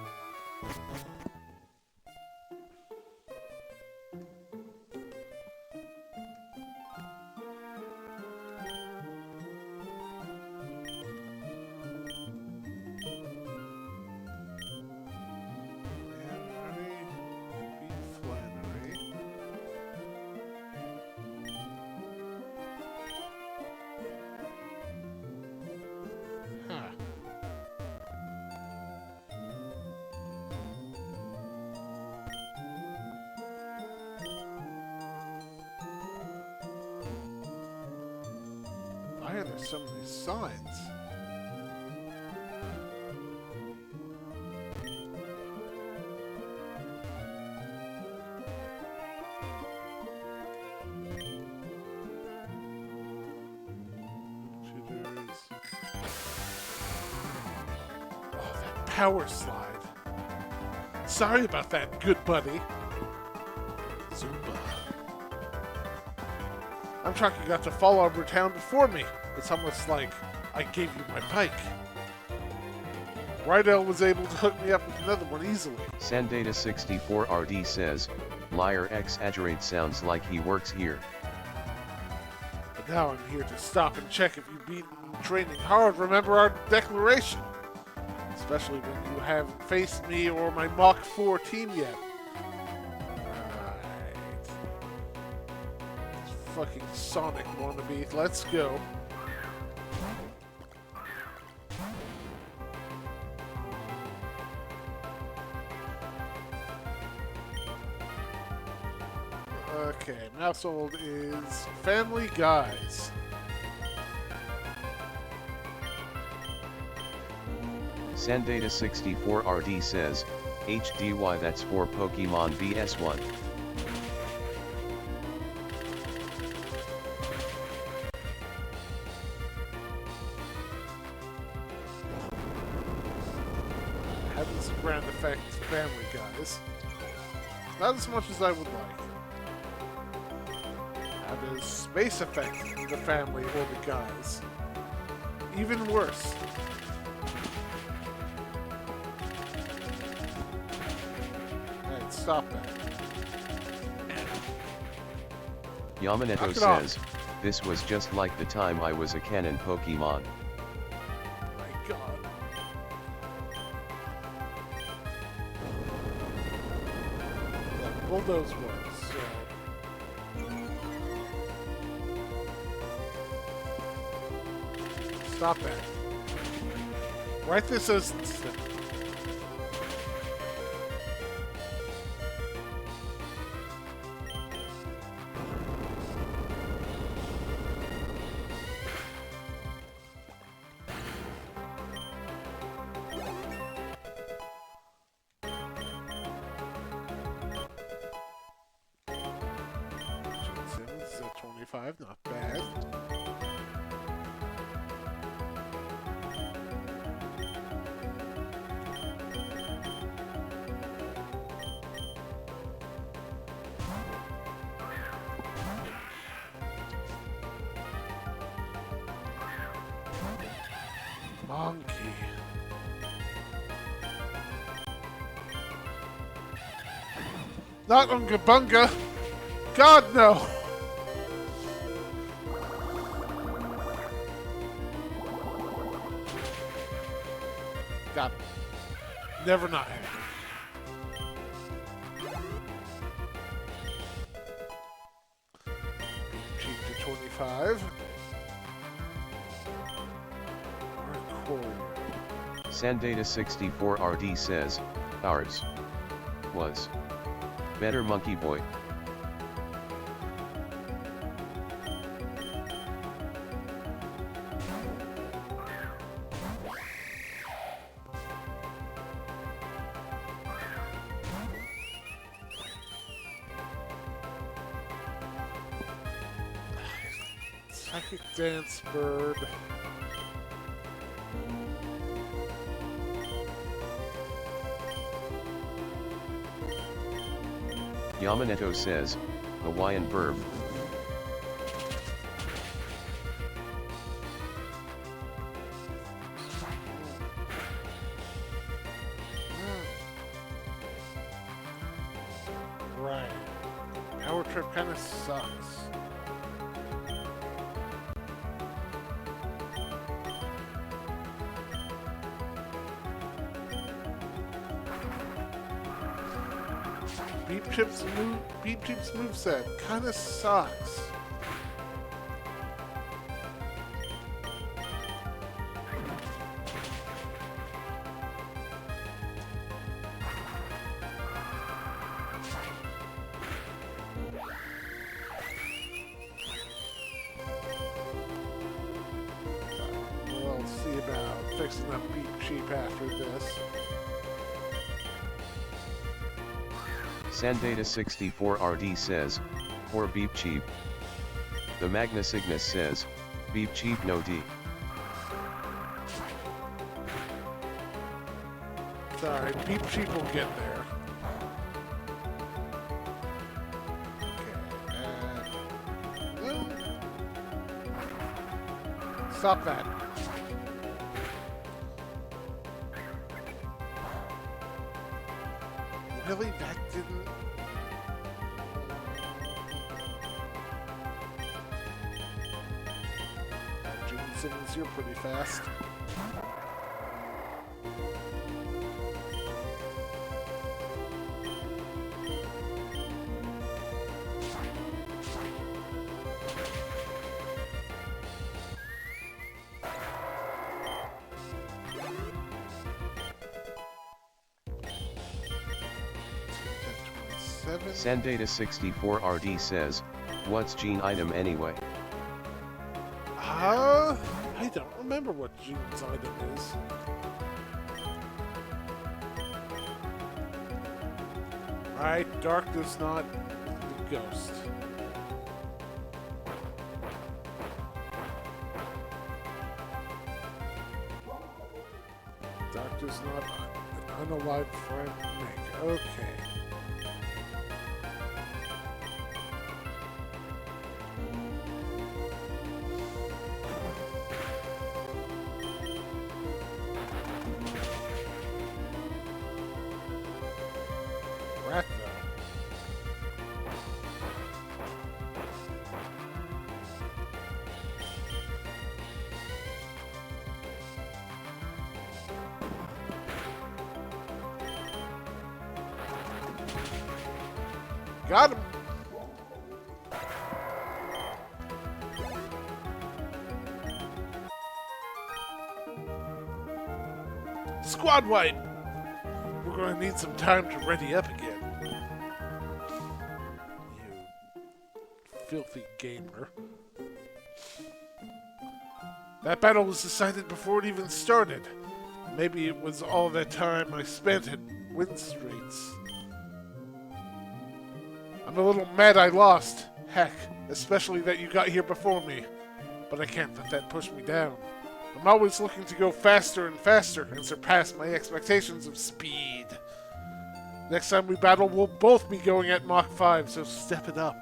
Why are there so many signs? power slide. Sorry about that, good buddy. Zumba. I'm shocked you got to Fall Arbor Town before me. It's almost like I gave you my bike. Rydell was able to hook me up with another one easily. Sandata64RD says, liar exaggerate sounds like he works here. But now I'm here to stop and check if you've been training hard. Remember our declaration. Especially when you haven't faced me or my Mach 4 team yet. Right. This fucking Sonic wannabe. Let's go. Okay, Mousehold is Family Guys. Sandata64RD says, HDY that's for Pokemon VS1. Having some grand effect Family Guys. Not as much as I would like. How does space affect the family or the guys? Even worse. Alright, stop that. Yamaneto says, this was just like the time I was a canon Pokemon. My god. Yeah, Bulldoze was, so... Stop that. Write this as instant. Simmons is at 25, not bad. Monkey. Not Unga Bunga! God, no! Got it. Never not happy. Cheap to 25. Sandata64RD says, ours was better Monkey Boy. Psychic Dance Bird. Yamaneto says, Hawaiian verb. Right. Our trip kind of sucks. Beep Chip's moveset kinda sucks. We'll see about fixing up Beep Cheap after this. Sandata64RD says, poor Beep Cheap. The Magna Cygnus says, Beep Cheap no D. Alright, Beep Sheep will get there. Okay, no. Stop that. Really? That didn't... June Simmons, you're pretty fast. Sandata64RD says, what's gene item anyway? I don't remember what June's item is. Alright, Dark does not the ghost. Dark does not an unalived friend make. Okay. Rat though. Got him. Squad wipe. We're going to need some time to ready up again. You filthy gamer. That battle was decided before it even started. Maybe it was all that time I spent at Wind Streets. I'm a little mad I lost. Heck, especially that you got here before me. But I can't let that push me down. I'm always looking to go faster and faster and surpass my expectations of speed. Next time we battle, we'll both be going at Mach 5, so step it up.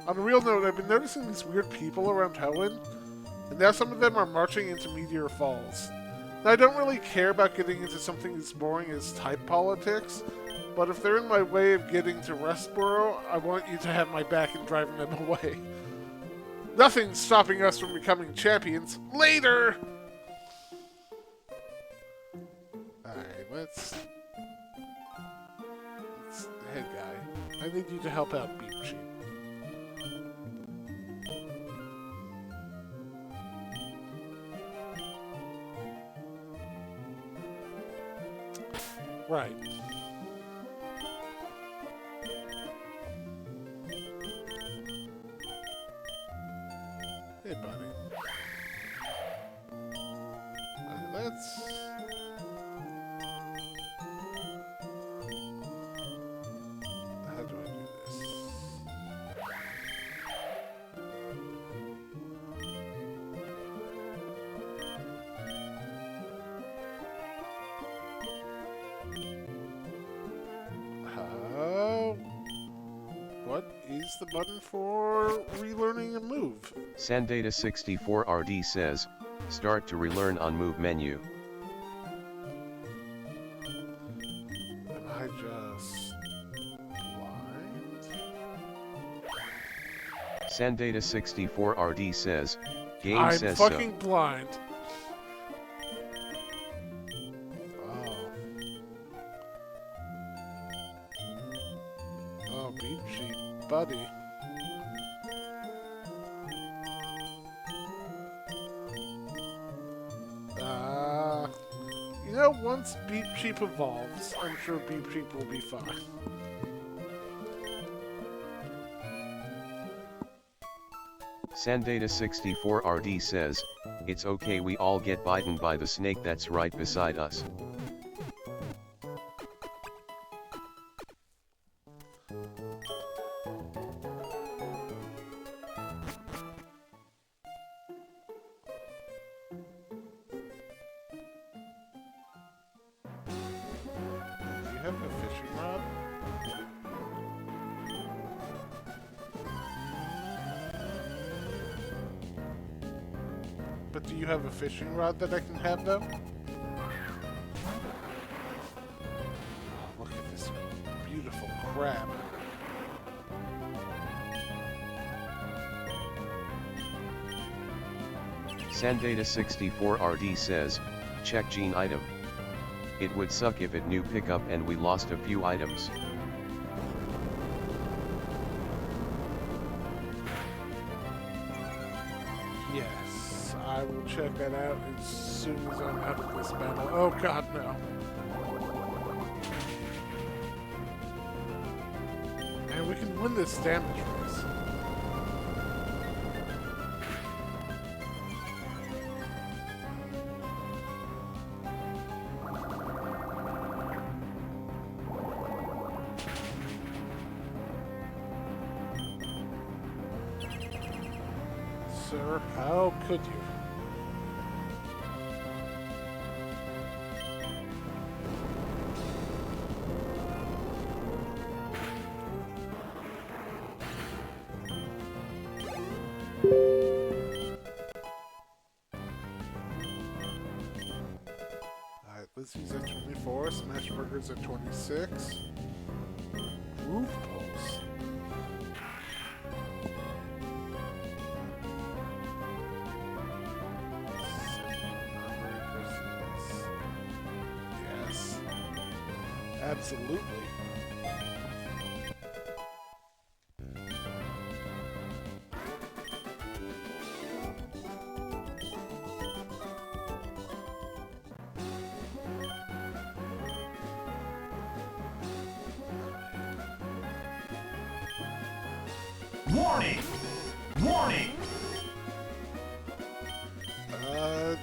On a real note, I've been noticing these weird people around Helen, and now some of them are marching into Meteor Falls. Now, I don't really care about getting into something as boring as type politics, but if they're in my way of getting to Restboro, I want you to have my back in driving them away. Nothing's stopping us from becoming champions. Later! Alright, let's... Head guy, I need you to help out Beep Sheep. Right. Hey, buddy. Let's... How do I do this? What is the button for relearning a move? Sandata64RD says, start to relearn on move menu. Am I just blind? Sandata64RD says, game I'm says fucking so. blind. Oh, Beep Sheep, buddy. You know, once Beep Sheep evolves, I'm sure Beep Sheep will be fine. Sandata64RD says, it's okay, we all get bitten by the snake that's right beside us. have a fishing rod? But do you have a fishing rod that I can have them? Oh, look at this beautiful crab. Sandata64RD says, check gene item. It would suck if it knew pickup and we lost a few items. Yes, I will check that out as soon as I'm out of this battle. Oh god, no. And we can win this damage race. Sir, how could you? Alright, Lizzie's at 24, Smashburger's at 26. Roof Pulse. Yes. Absolutely. Warning! Warning!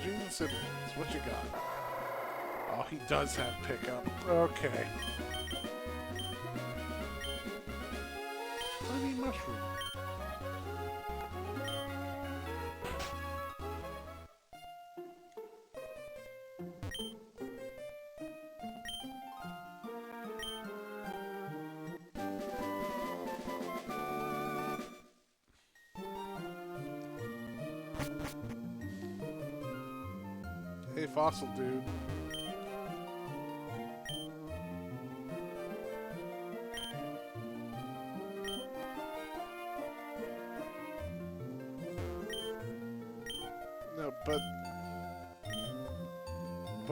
Gene Simmons, what you got? Oh, he does have pickup. Okay. Honey mushroom. Hey, Fossil Dude. No, but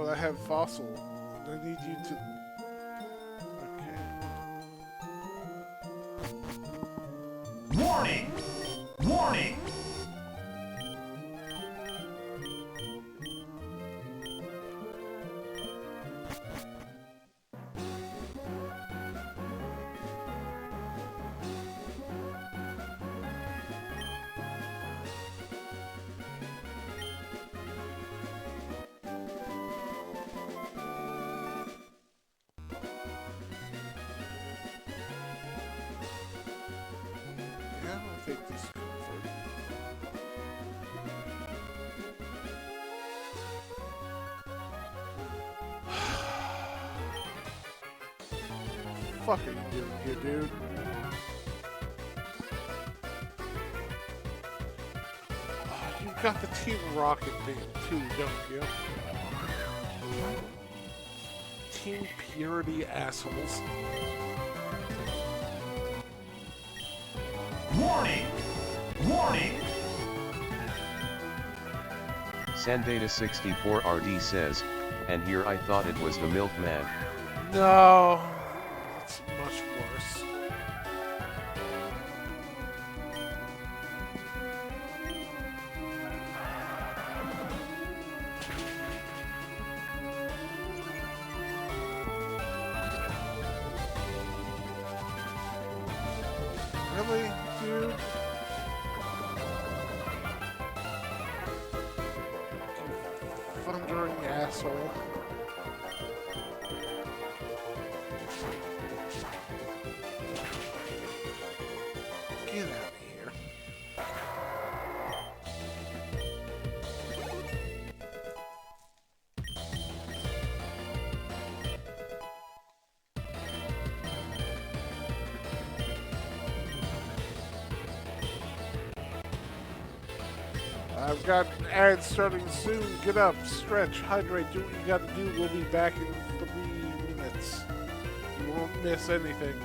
I have Fossil. I need you to... Okay. Warning! Warning! Yeah, I'll take this comfort. Fuck are you doing here, dude? Oh, you've got the Team Rocket band too, don't you? Team Purity assholes. Warning! Warning! Sandata64RD says, and here I thought it was the milkman. No, it's much worse. Really, dude? You thundering asshole. Get out of here. I've got ads starting soon. Get up, stretch, hydrate, do what you gotta do. We'll be back in 3 minutes. You won't miss anything.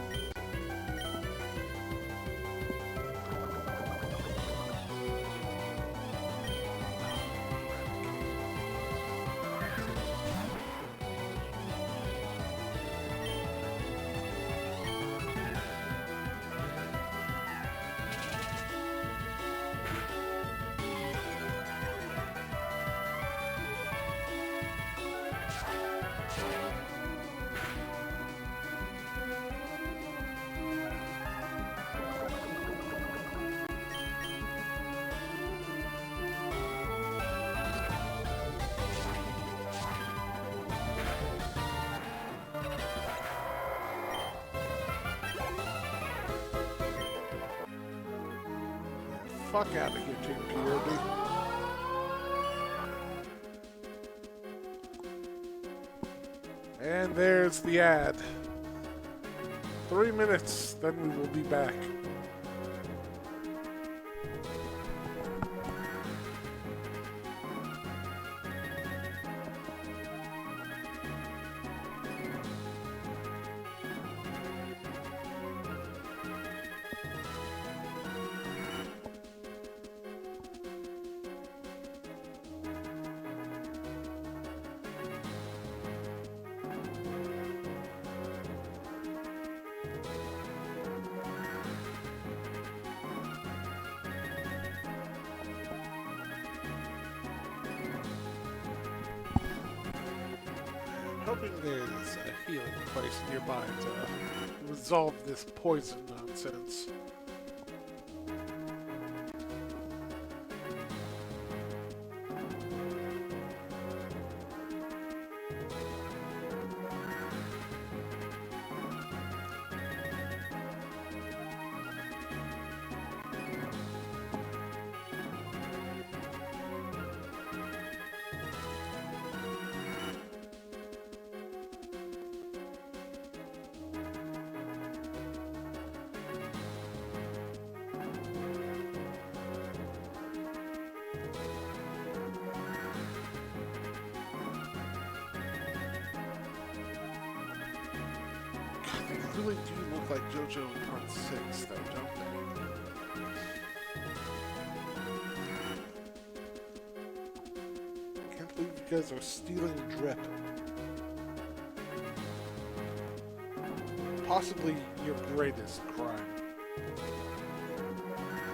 Fuck out of here, Team PRB. And there's the ad. 3 minutes, then we will be back. Hoping there's a healing place nearby to resolve this poison nonsense. They really do look like JoJo in Part 6, though, don't they? Can't believe you guys are stealing drip. Possibly your greatest crime.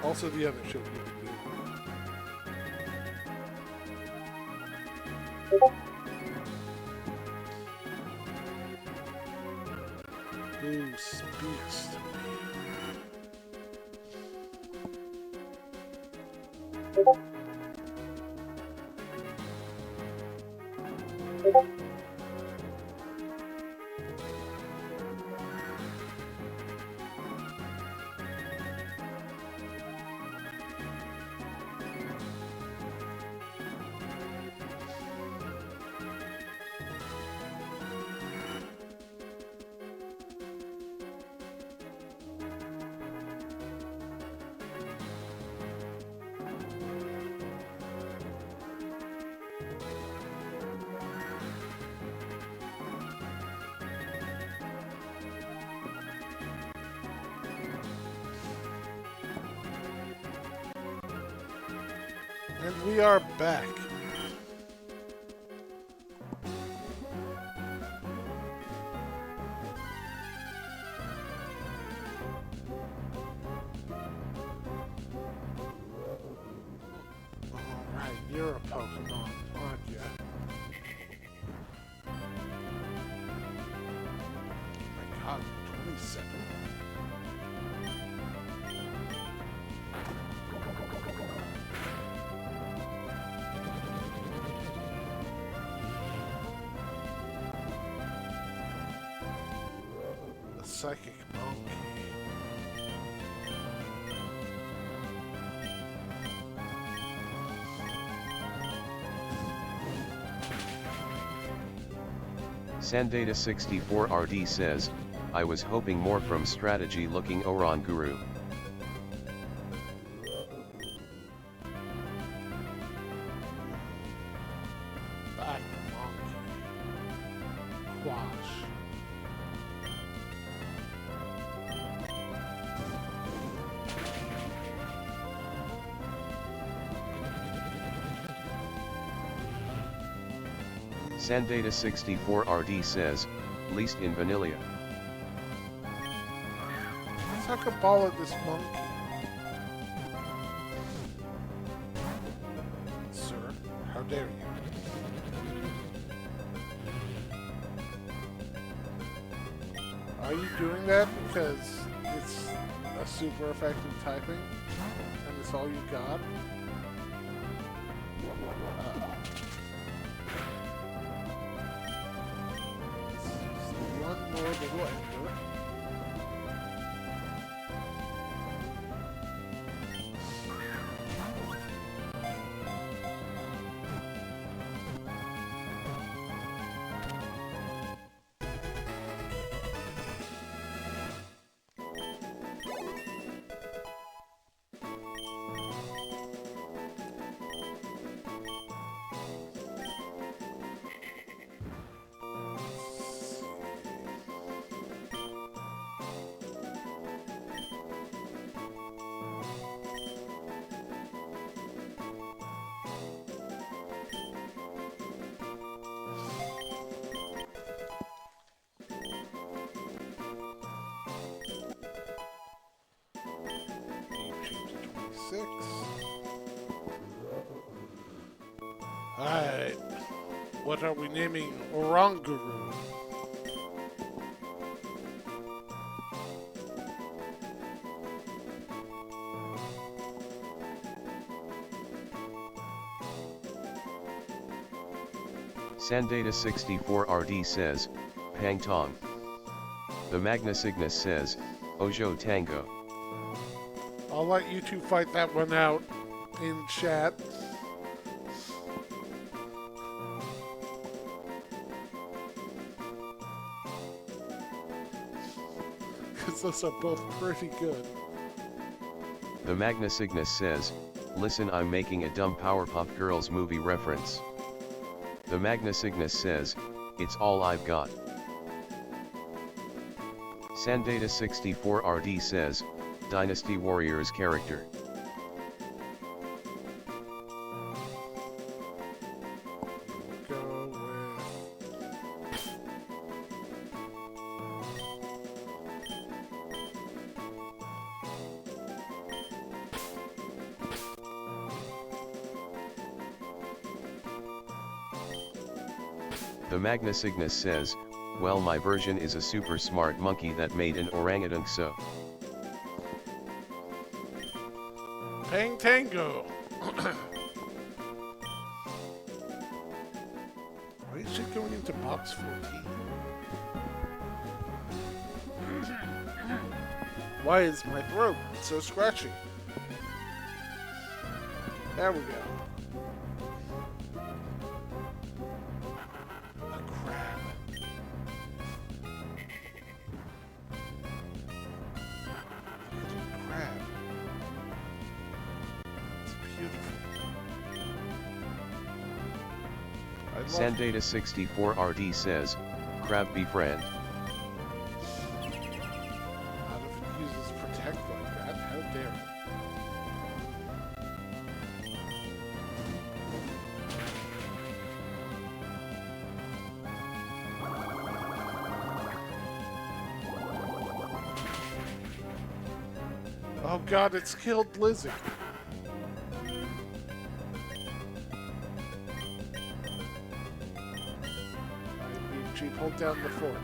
Also the other shit you've been doing. Who speaks to me? And we are back. Alright, you're a Pokemon, aren't you? Oh my god, 27? Psychic monkey. Sandata64RD says, I was hoping more from strategy looking Oran Guru. Sandata64RD says, least in Vanilla. Let's talk a ball at this monkey. Sir, how dare you? Are you doing that because it's a super effective typing and it's all you got? One more little ender. Alright. What are we naming Oranguru? Sandata64RD says, Pang Tong. The Magna Cygnus says, Ojo Tango. I'll let you two fight that one out in chat. Because those are both pretty good. The Magna Cygnus says, listen, I'm making a dumb Powerpuff Girls movie reference. The Magna Cygnus says, it's all I've got. Sandata64RD says, Dynasty Warriors character. Go with... The Magna Cygnus says, well, my version is a super smart monkey that made an orangutan, so. Pang Tango! Why is she going into box 14? Why is my throat so scratchy? There we go. Sandata64RD says, crab befriend. Not if it uses protect like that, how dare it? Oh god, it's killed Lizzie. Chief, hold down the fort.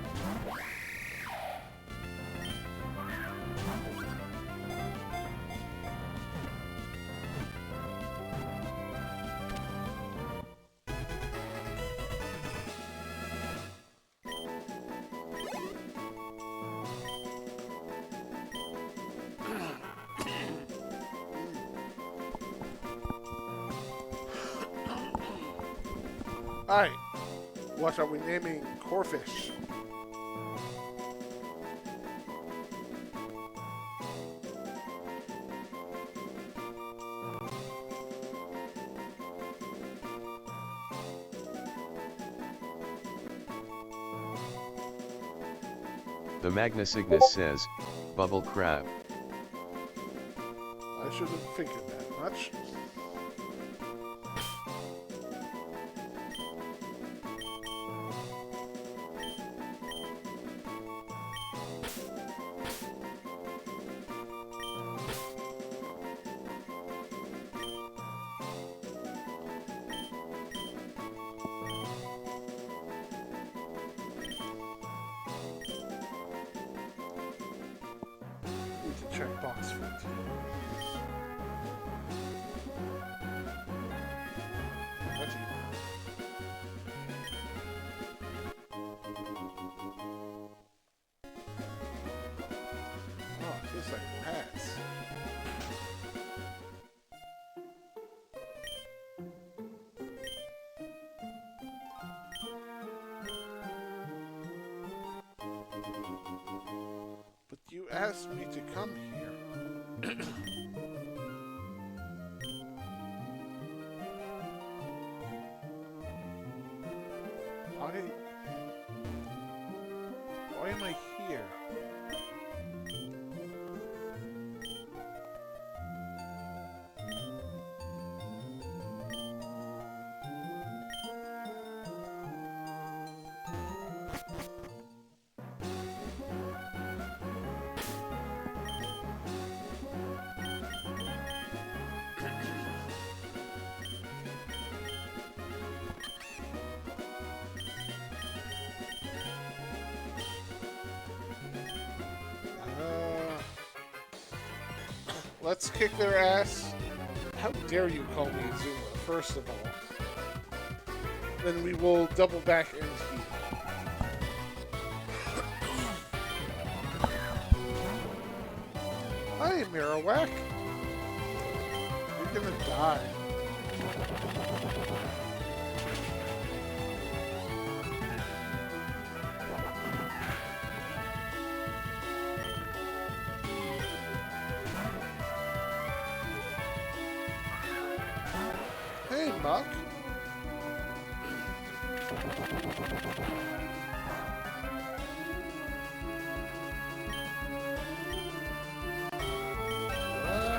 Alright, what are we naming Corfish? The Magna Cygnus says, bubble crab. I should have figured that much. checkbox 14. That's it. Oh, it tastes like rats. But you asked me to come here. Why am I here? Let's kick their ass. How dare you call me Zuma, first of all. Then we will double back and heal. Hi, Marowak. You're gonna die. Hey, Muck.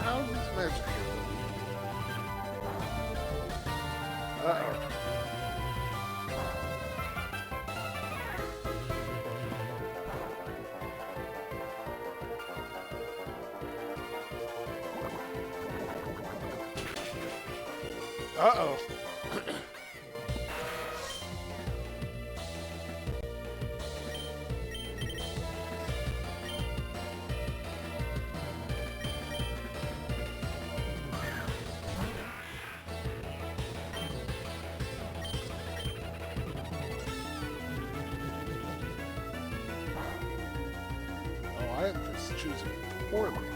How's this magic ability? Uh-oh. Uh-oh. I am just choosing poorly.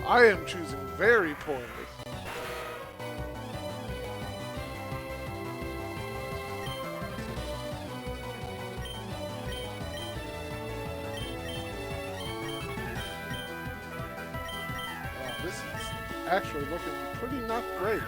I am choosing very poorly. Wow, this is actually looking pretty not great.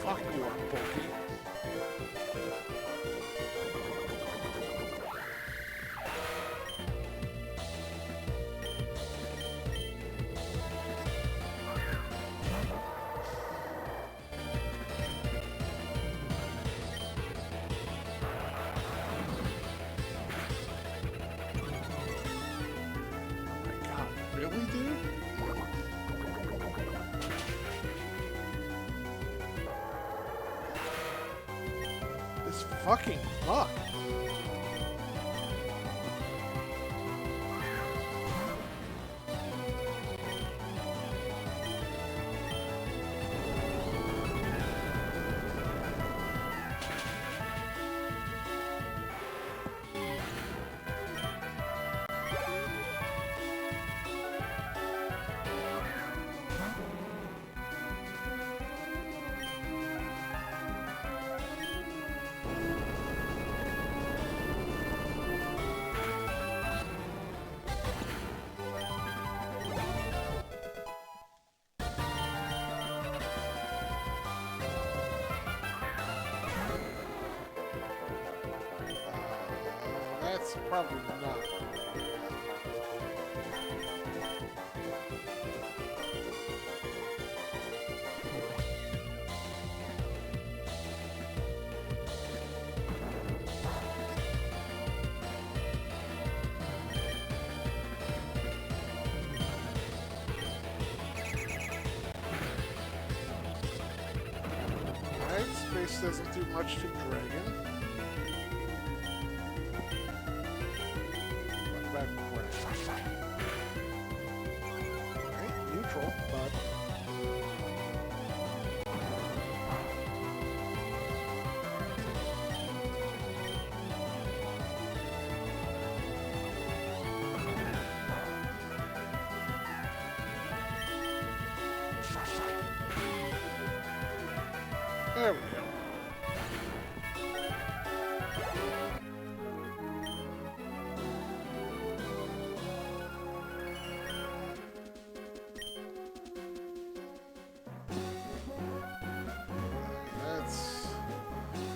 Fuck you, Bulky. Oh my god, really, dude? This fucking fuck. that's probably not. Alright, space doesn't do much to Dragon. What about Crash? Alright, neutral, but... There we go.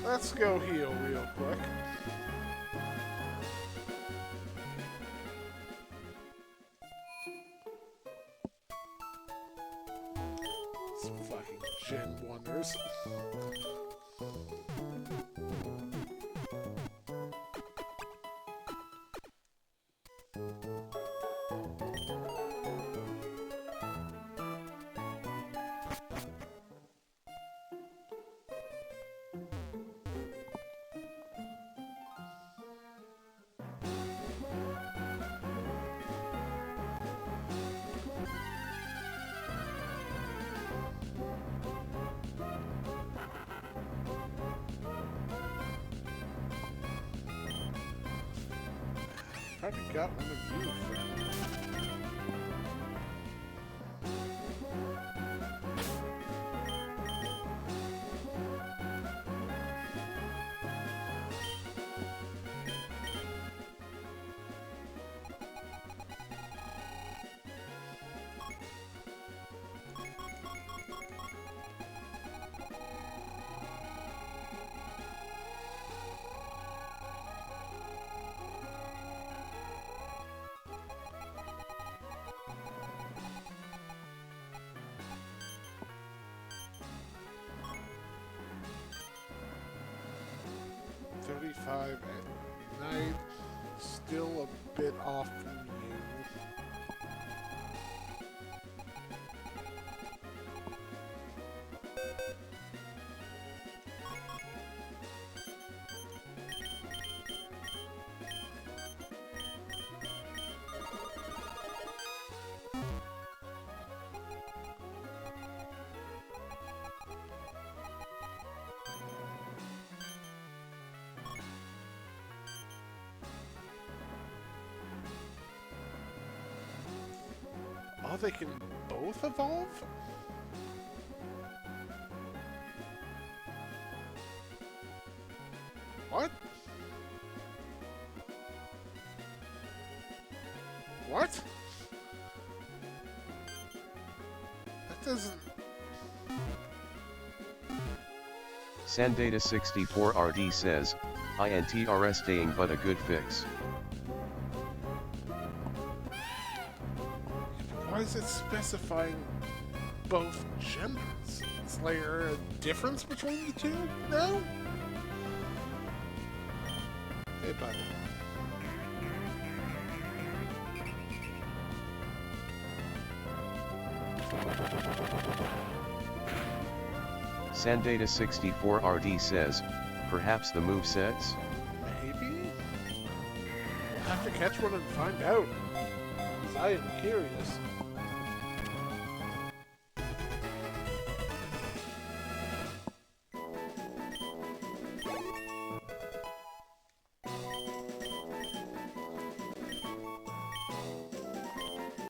Let's go heal real quick. Some fucking Gen Wonders. Probably got one of you, friend. .35 at night, still a bit off from you. Oh, they can both evolve? What? What? That doesn't... Sandata64RD says, INTRSTing but a good fix. Why is it specifying both genders? Is there a difference between the two? No? Hey, buddy. Sandata64RD says, perhaps the movesets? Maybe? We'll have to catch one and find out. Because I am curious.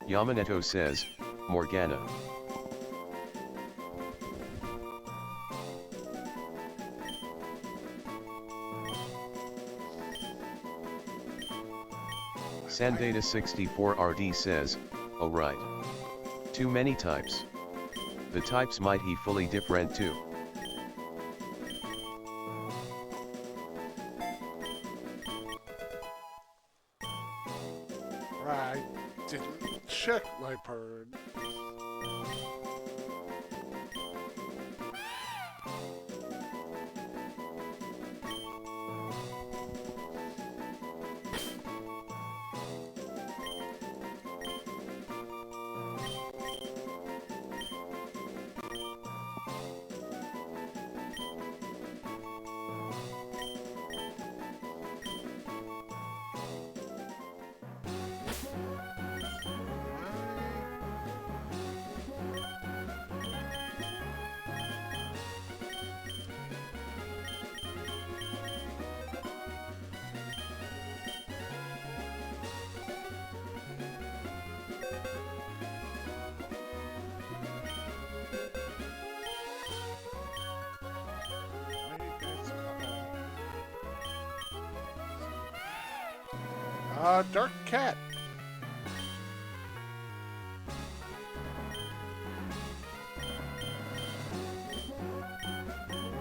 Yamaneto says, Morgana. Sandata64RD says, oh right. Too many types. The types might he fully different too. I didn't check my bird. Dark cat.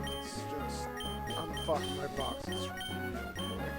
Let's just unfuck my boxes real quick.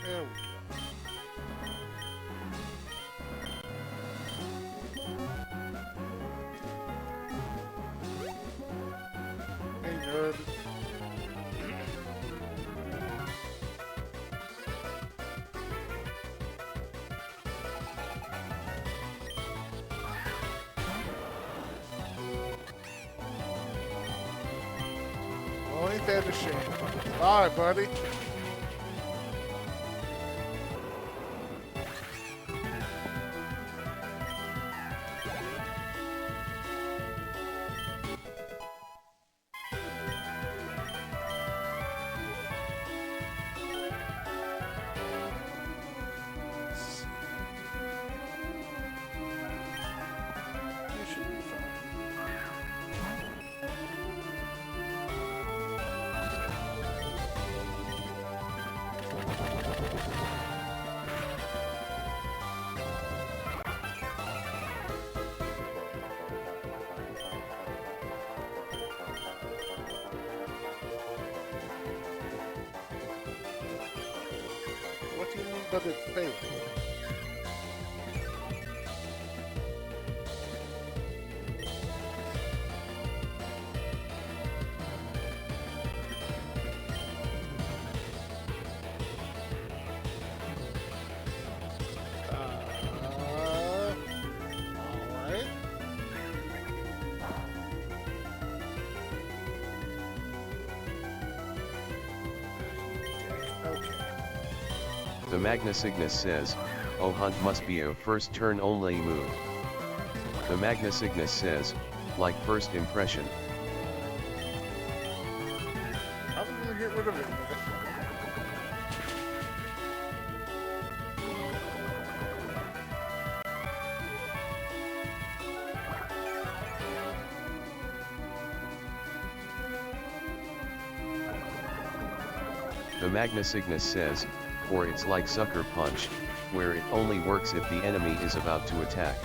There we go. Hey, nerd. Well, ain't that a shame? Bye, buddy. You should be fine. What do you mean that it failed? Alright. Okay. The Magna Cygnus says, "Oh, hunt must be a first turn only move." The Magna Cygnus says, "Like first impression." I'm gonna get rid of it. The Magna Cygnus says, "Or it's like Sucker Punch, where it only works if the enemy is about to attack."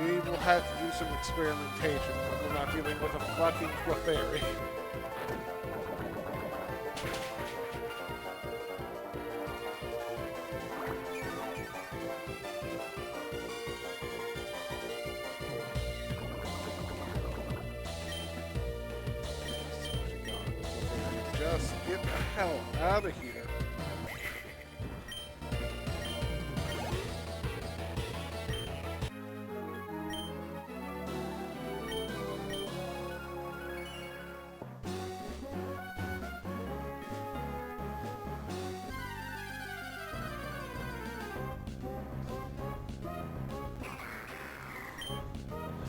We will have to do some experimentation when we're not dealing with a fucking Clefairy. Just get hell out of here.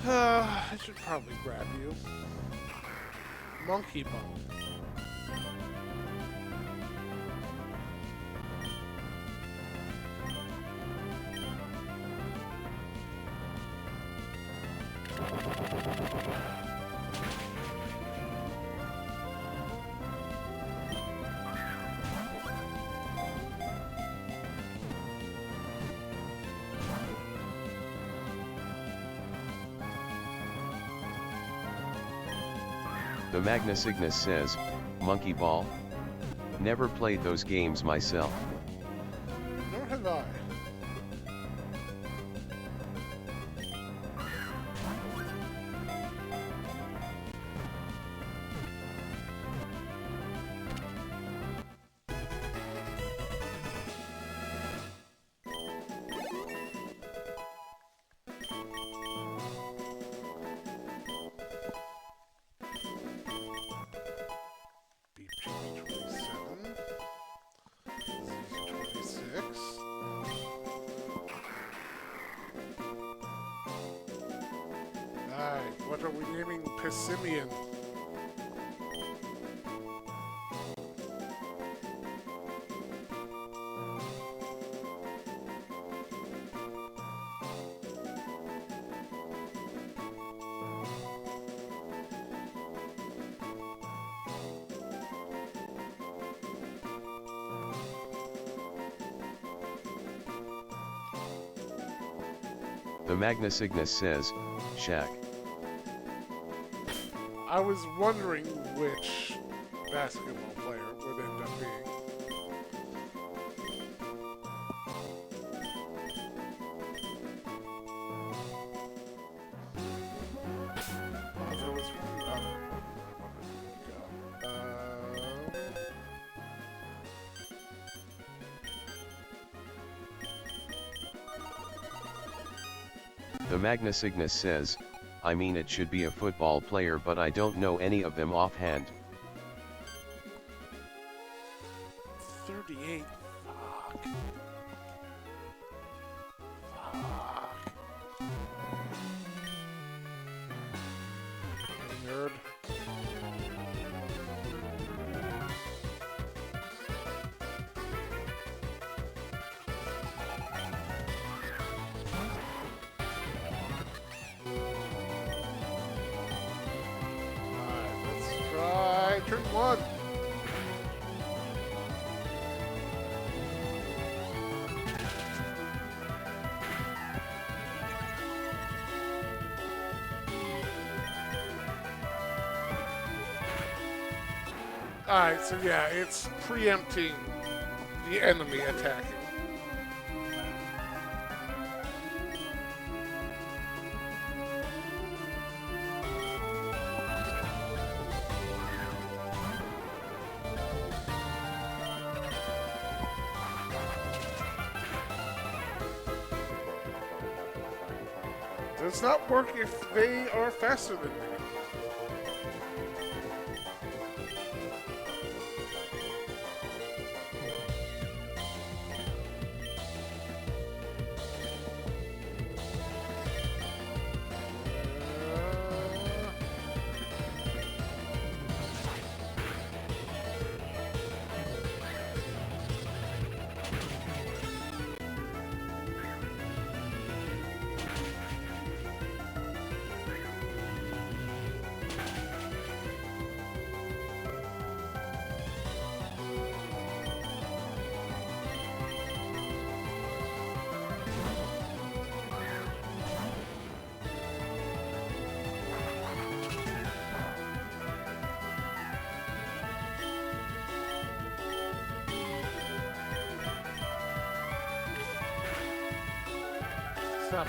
I should probably grab you. Monkey bone. The Magnus Ignis says, Monkey Ball? Never played those games myself. Nor have I. What are we naming Pessimian? The Magnus Ignis says, Shaq. I was wondering which basketball player would end up being. Oh, there was one other one. The Magnus Ignis says, I mean it should be a football player but I don't know any of them offhand. 38. Fuck. Nerd. Turn one. Alright, so yeah, it's preempting the enemy attacking. Does not work if they are faster than me. Stop.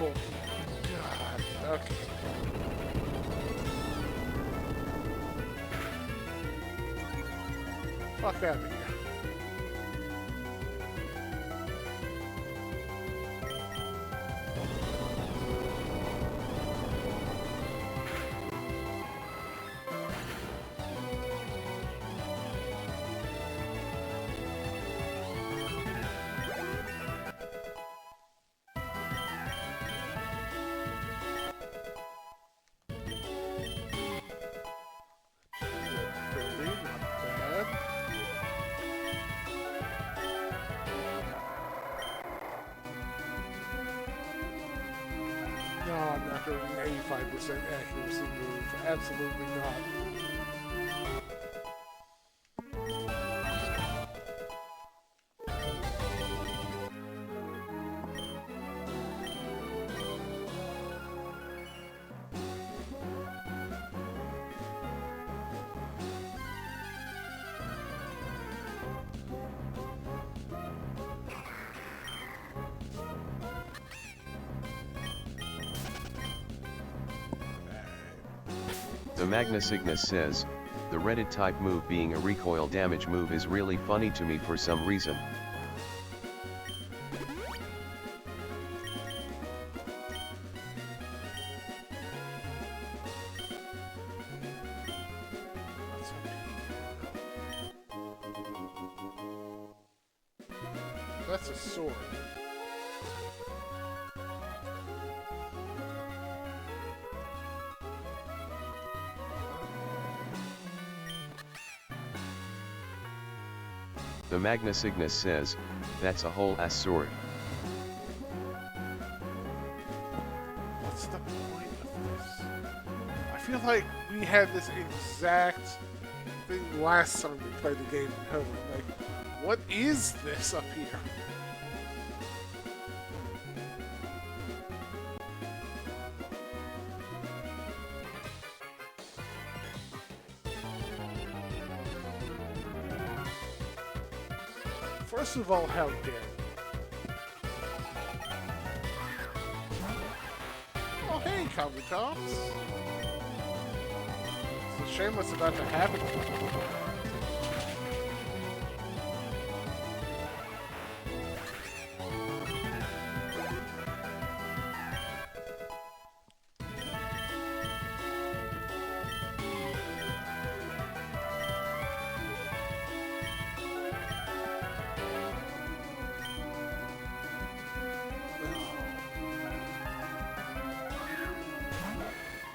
cool. God, okay. Fuck out of here. No, I'm not doing an 85% accuracy move. Absolutely not. The Magnus Ignis says, the Reddit type move being a recoil damage move is really funny to me for some reason. That's a sword. The Magnus Ignis says, that's a whole ass sword. What's the point of this? I feel like we had this exact thing last time we played the game in Home. Like, what is this up here? First of all, how dare you? Oh, hey, Kabutops. It's a shame what's about to happen.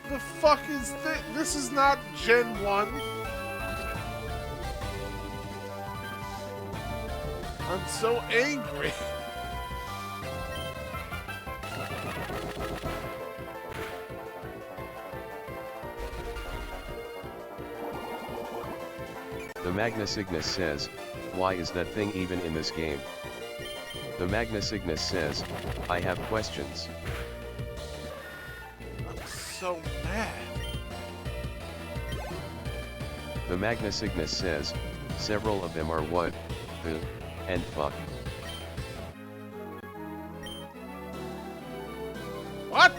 The fuck is this? This is not Gen 1. I'm so angry. The Magnus Ignis says, why is that thing even in this game? The Magnus Ignis says, I have questions. I'm so mad. The Magnus Ignis says, several of them are what, the, and fuck. What?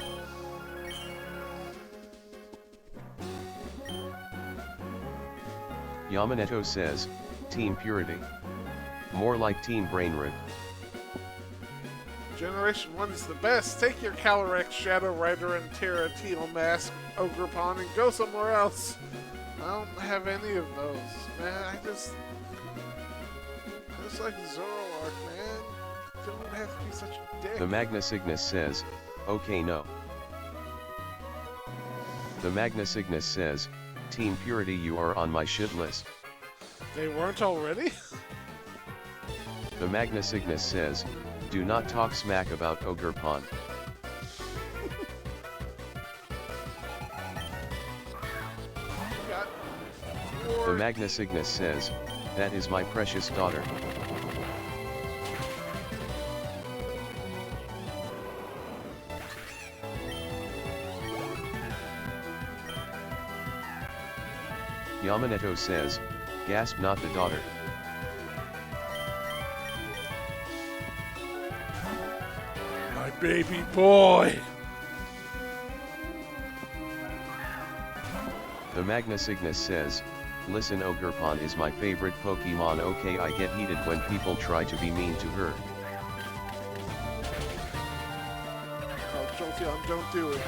Yamaneto says, Team Purity. More like Team Brainrip. Generation 1 is the best. Take your Calyrex, Shadow Rider, and Terra Teal Mask, Ogrepon, and go somewhere else. I don't have any of those, man. I just like Zoroark, man. Don't have to be such a dick. The Magnus Ignis says, okay no. The Magnus Ignis says, Team Purity you are on my shit list. They weren't already? The Magnus Ignis says, do not talk smack about Ogrepon. The Magnus Ignis says, that is my precious daughter. Yamaneto says, gasp not the daughter. My baby boy. The Magna Cygnus says, listen, Ogerpon is my favorite Pokemon. Okay, I get heated when people try to be mean to her. Oh, Jolteon, don't do it.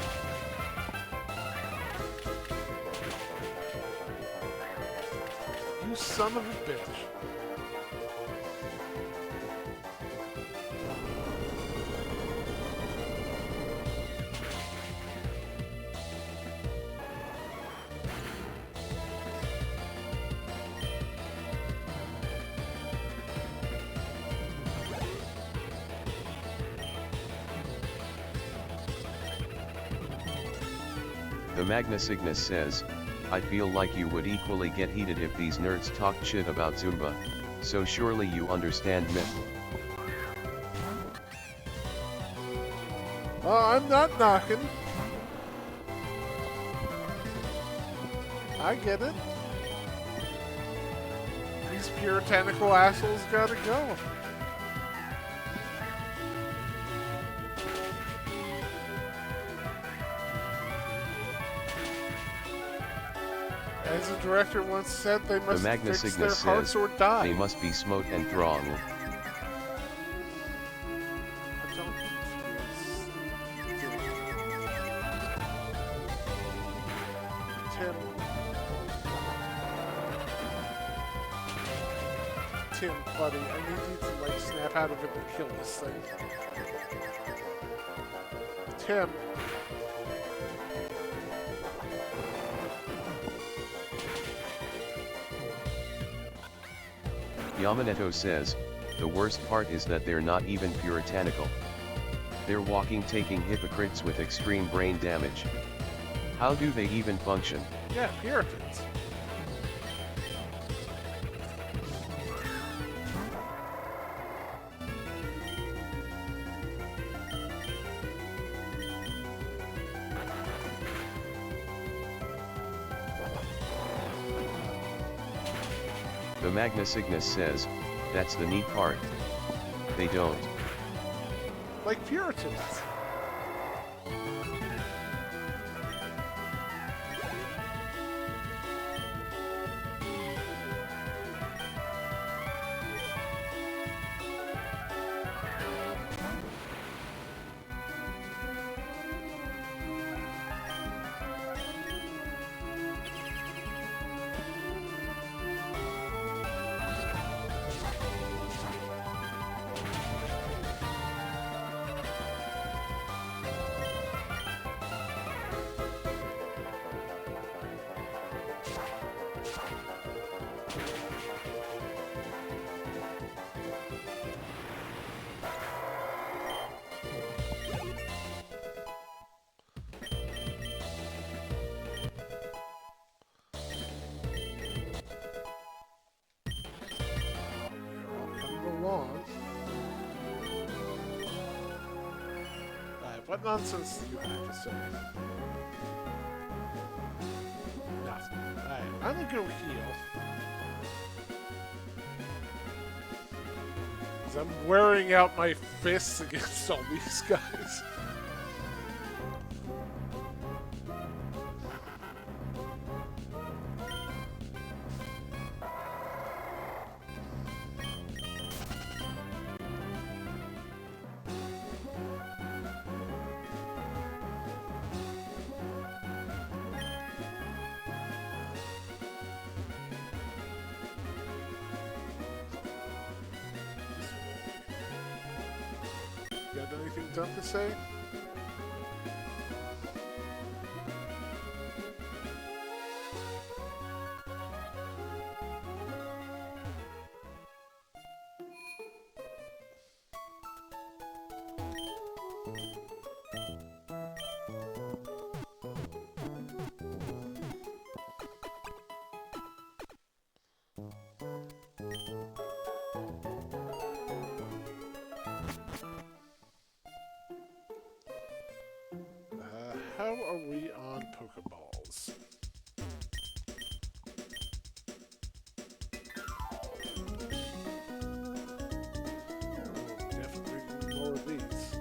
You son of a bitch. The Magna Cygnus says, I feel like you would equally get heated if these nerds talked shit about Zumba, so surely you understand Mith. I'm not knocking. I get it. These puritanical assholes gotta go. As the director once said, they The must Magna fix their Cygnus hearts says, or die. they must be smote and throng. Tim, buddy, I need you to like snap out of it and kill this thing. Tim. Yamaneto says, the worst part is that they're not even puritanical. They're walking taking hypocrites with extreme brain damage. How do they even function? Yeah, Puritans. The Magna Cygnus says, that's the neat part. They don't. Like Puritans. What nonsense do you have to say? Nothing. Alright, I'm gonna go heal. Because I'm wearing out my fists against all these guys. Anything dumb to say? How are we on Pokeballs? Definitely more of these.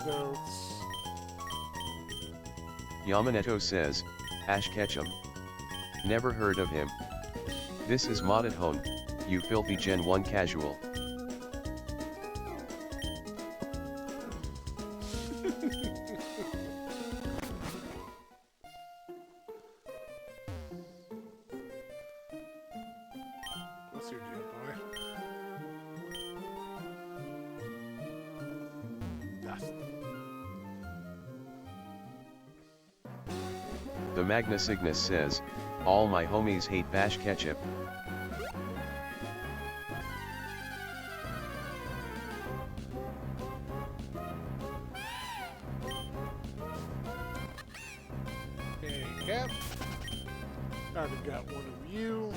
notes. Yamaneto says, Ash Ketchum. Never heard of him. This is Mod at Home, you filthy Gen 1 casual. What's your deal, boy? Nothing. The Magna Cygnus says, all my homies hate Bash Ketchup. Hey, Cap. Already got one of you.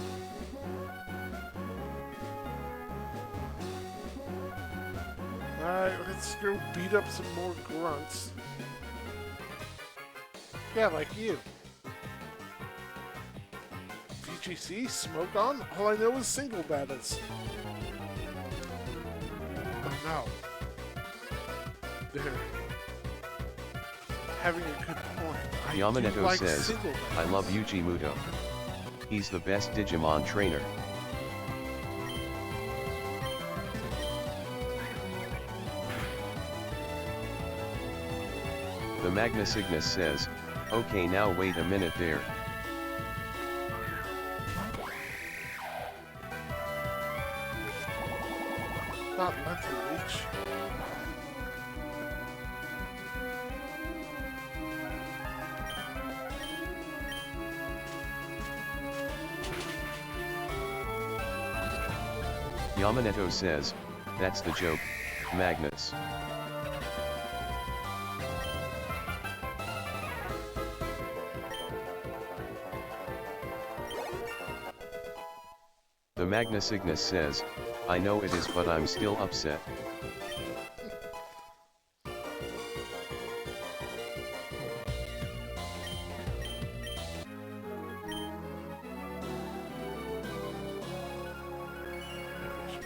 Alright, let's go beat up some more grunts. Yeah, like you. VGC? Smoke on? All I know is single battles. Oh no. They're having a good point. I do Yamaneto like says, single I battles. love Yuji Muto. He's the best Digimon trainer. The Magna Cygnus says, okay now wait a minute there. Not mental reach. Yamaneto says, that's the joke, Magnus. The Magna Cygnus says, I know it is but I'm still upset.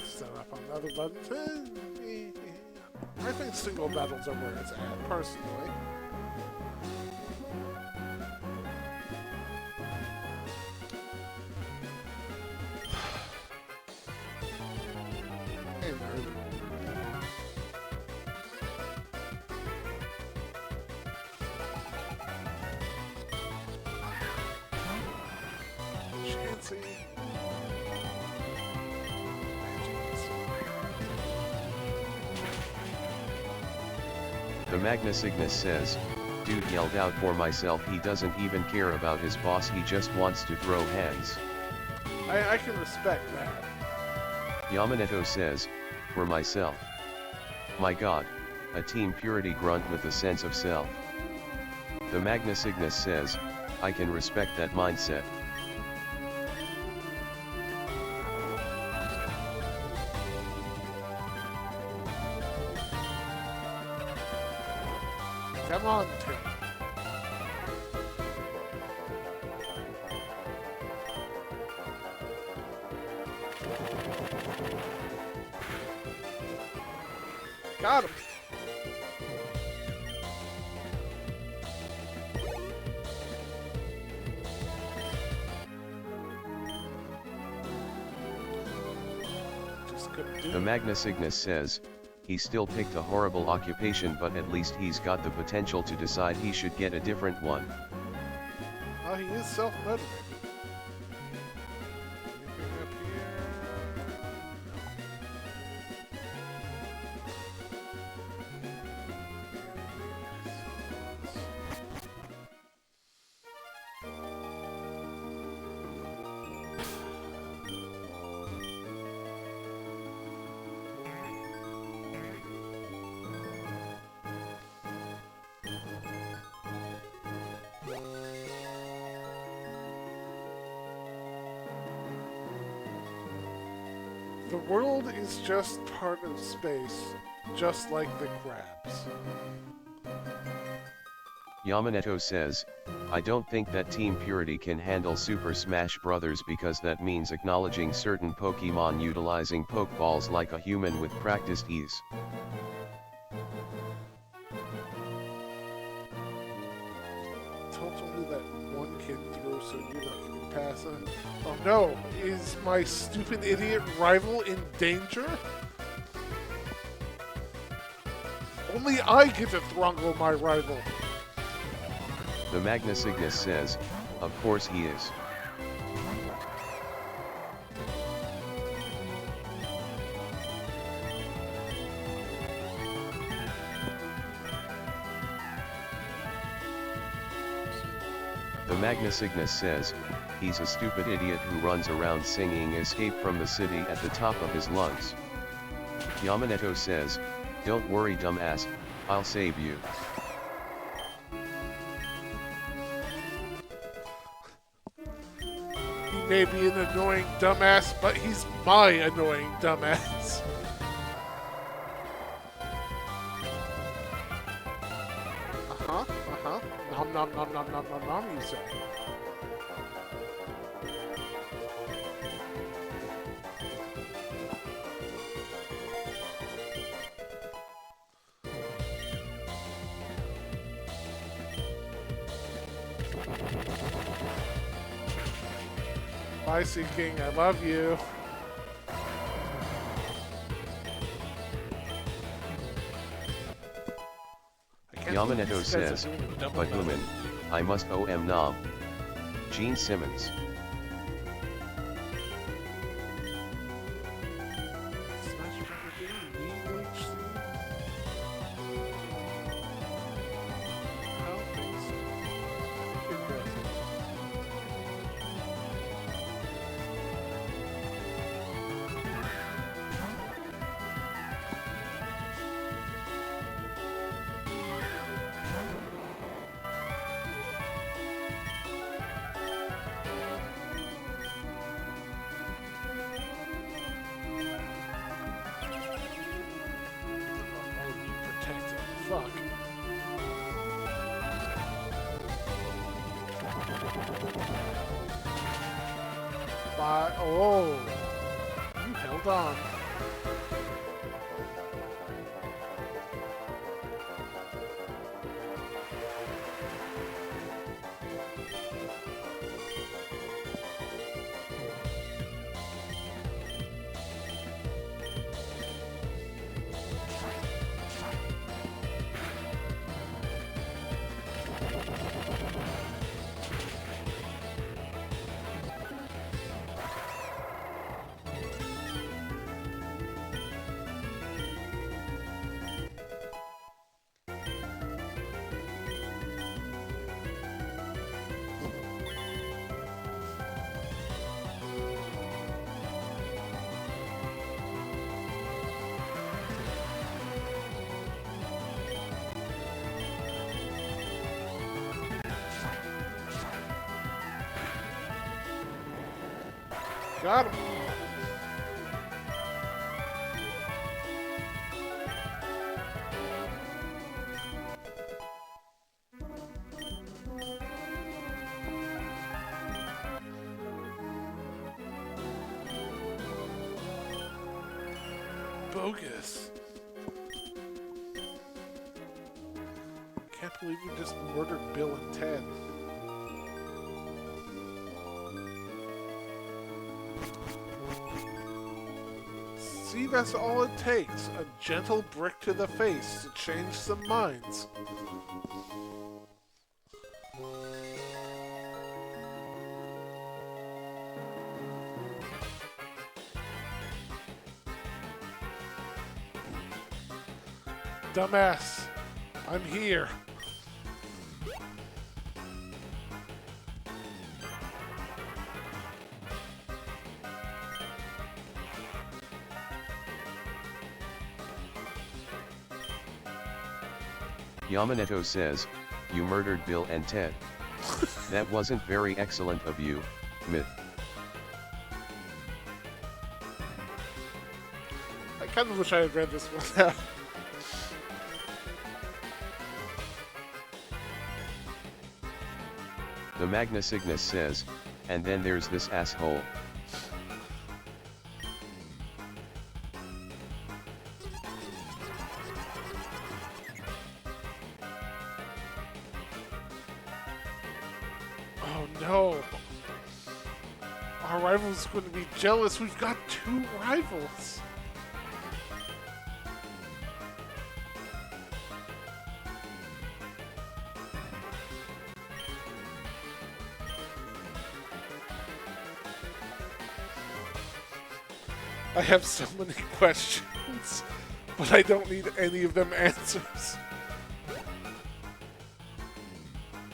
Set up another button. I think single battles are where it's at, personally. Hey, nerd. Chancy. The Magna Cygnus says, dude yelled out for myself he doesn't even care about his boss, he just wants to throw hands. I can respect that. Yamaneto says, for myself. My god, a Team Purity grunt with a sense of self. The Magna Cygnus says, I can respect that mindset. Come on, Tim. Got him. Just couldn't do The it. Magna Cygnus says, he still picked a horrible occupation but at least he's got the potential to decide he should get a different one. Oh, he is self-motivated. Anything up here? The world is just part of space, just like the crabs. Yamaneto says, I don't think that Team Purity can handle Super Smash Bros. Because that means acknowledging certain Pokemon utilizing Pokeballs like a human with practiced ease. one kid through, so you're not going to pass it. Oh no, is my stupid idiot rival in danger? Only I get to throttle my rival. The Magnus Ignis says, of course he is. The Magnus Ignis says, he's a stupid idiot who runs around singing Escape from the City at the top of his lungs. Yamaneto says, don't worry dumbass, I'll save you. He may be an annoying dumbass, but he's my annoying dumbass. Nom nom nom nom nom nom nom, you say. Bye, Seeking. I love you. Yamaneto says, but human, I must OM nom. Gene Simmons. Fuck. But, oh, you held on. Got him. Bogus. Can't believe we just murdered Bill and Ted. See, that's all it takes. A gentle brick to the face to change some minds. Dumbass, I'm here. Yamaneto says, you murdered Bill and Ted. That wasn't very excellent of you, Mith. I kind of wish I had read this one out. The Magnus Ignis says, and then there's this asshole. Oh no. Our rival's going to be jealous. We've got 2 rivals. I have so many questions, but I don't need any of them answers.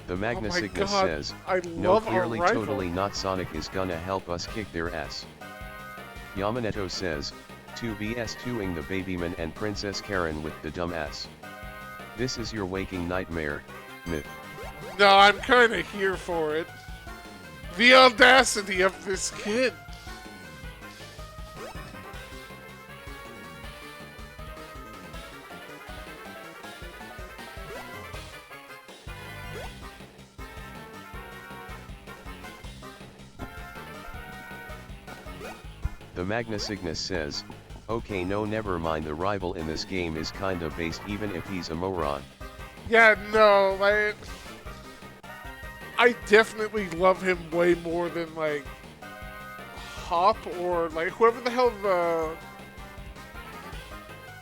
The Magna Oh my Cygnus God, says, I no, love our clearly rival. totally not. Sonic is gonna help us kick their ass. Yamaneto says, 2vs2ing the Babyman and Princess Karen with the dumbass. This is your waking nightmare, Myth. No, I'm kind of here for it. The audacity of this kid. The Magna Cygnus says, okay, no, never mind, the rival in this game is kinda based even if he's a moron. Yeah, no, like... I definitely love him way more than, like, Hop or, like, whoever the hell the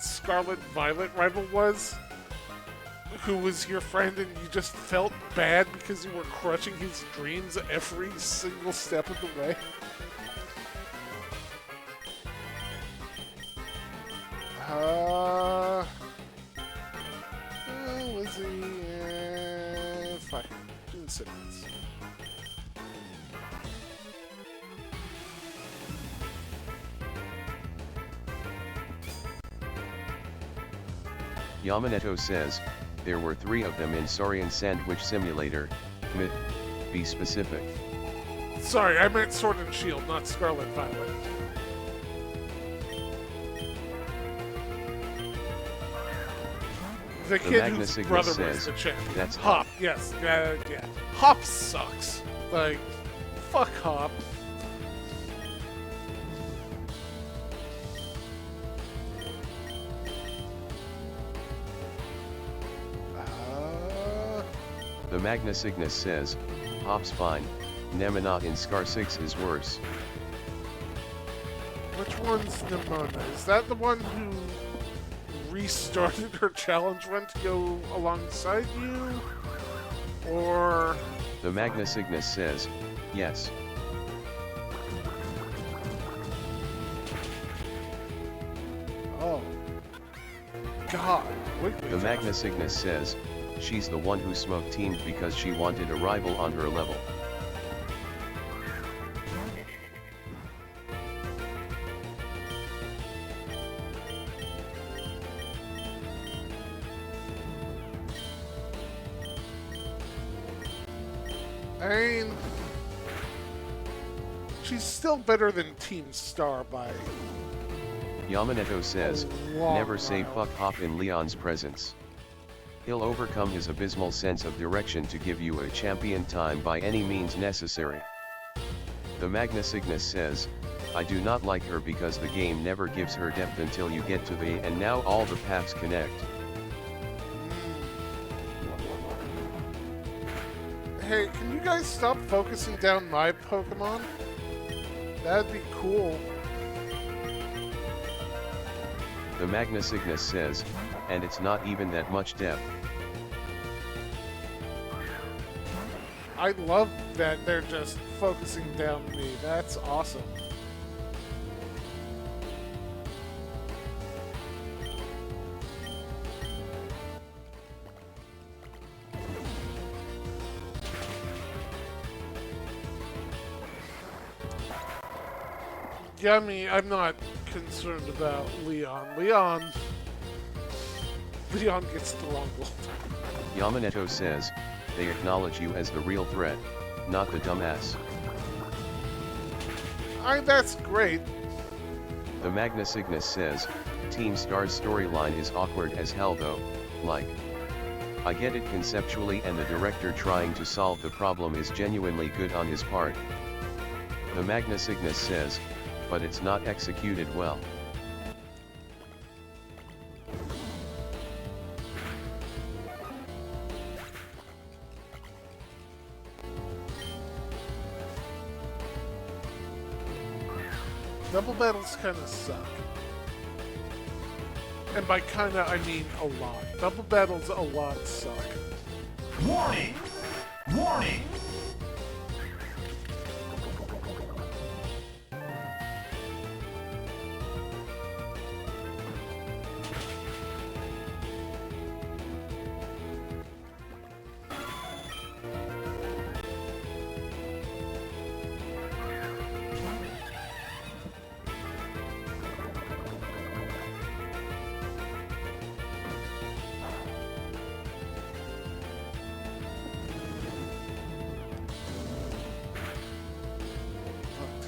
Scarlet Violet rival was, who was your friend and you just felt bad because you were crushing his dreams every single step of the way. Lizzie, fuck it. June Simmons. Yamaneto says, there were 3 of them in Saurian Sandwich Simulator, Myth, be specific. Sorry, I meant Sword and Shield, not Scarlet Violet. The kid Magna whose Cygnus brother was says, the champion. that's Hop. Yes, yeah. Hop sucks. Like, fuck Hop. The Magna Cygnus says, Hop's fine, Nemona in Scar 6 is worse. Which one's Nimona? Is that the one who restarted her challenge run to go alongside you? Or... The Magna Cygnus says, yes. Oh. God. The Magna Cygnus says, she's the one who smoke teamed because she wanted a rival on her level. I mean, she's still better than Team Star by... Yamaneto says, long never say mile. fuck Hop in Leon's presence. He'll overcome his abysmal sense of direction to give you a champion time by any means necessary. The Magna Cygnus says, I do not like her because the game never gives her depth until you get to the and now all the paths connect. Hey, can you guys stop focusing down my Pokemon? That'd be cool. The Magna Cygnus says, and it's not even that much depth. I love that they're just focusing down me. That's awesome. Yummy, I'm not concerned about Leon. Leon gets strangled. Yamaneto says, they acknowledge you as the real threat, not the dumbass. That's great. The Magna Cygnus says, Team Star's storyline is awkward as hell though, like. I get it conceptually and the director trying to solve the problem is genuinely good on his part. The Magna Cygnus says, but it's not executed well. Double battles kind of suck. And by kinda, I mean a lot. Double battles a lot suck. Warning! Warning!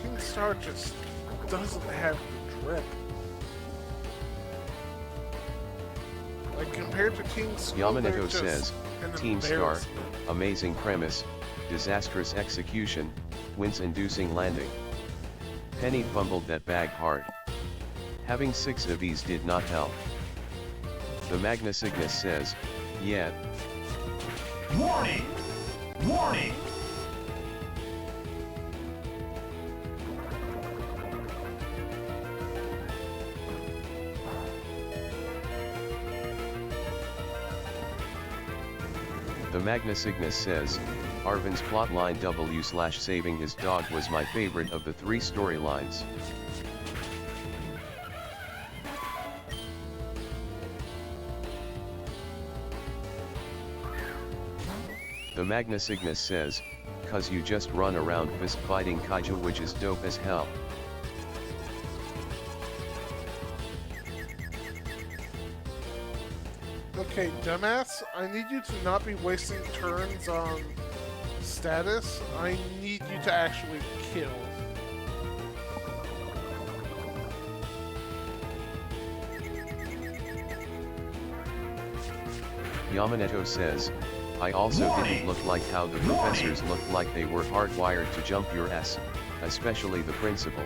King Star just doesn't have the drip. Like compared to King School, Yamaneto says, Team Star, amazing premise, disastrous execution, wince-inducing landing. Penny fumbled that bag hard. Having 6 of these did not help. The Magna Cygnus says, yeah. Warning! Warning! The Magna Cygnus says, Arvin's plotline W/saving his dog was my favorite of the 3 storylines. The Magna Cygnus says, cause you just run around fist fighting kaiju, which is dope as hell. Okay, dumbass, I need you to not be wasting turns on status. I need you to actually kill. Yamaneto says, I also didn't look like how the professors looked like they were hardwired to jump your ass, especially the principal.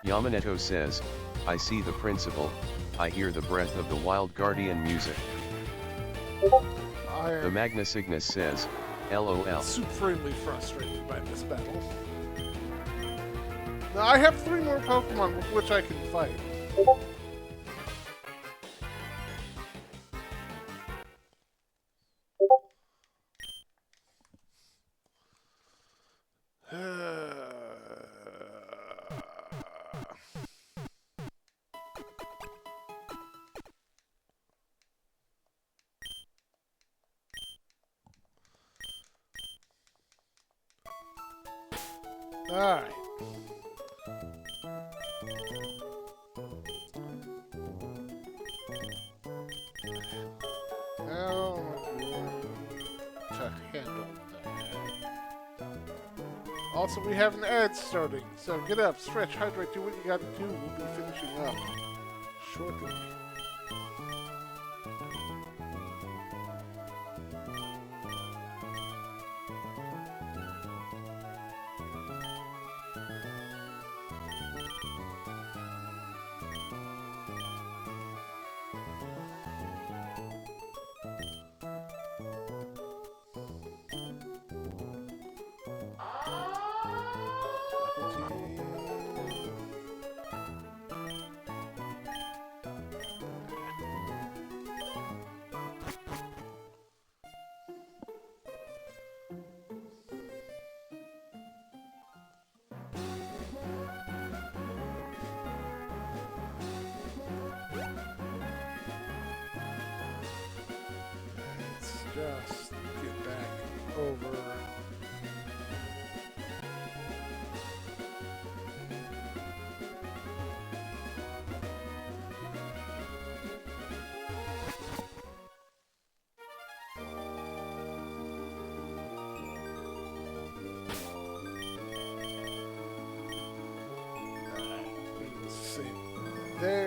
Yamaneto says, I see the principal, I hear the breath of the wild guardian music. The Magna Cygnus says, LOL. Supremely frustrated by this battle. Now I have 3 more Pokemon with which I can fight. Alright. How am I going to handle that? Also, we have an ad starting, so get up, stretch, hydrate, do what you gotta do. We'll be finishing up shortly. Just get back over. Let's see. There.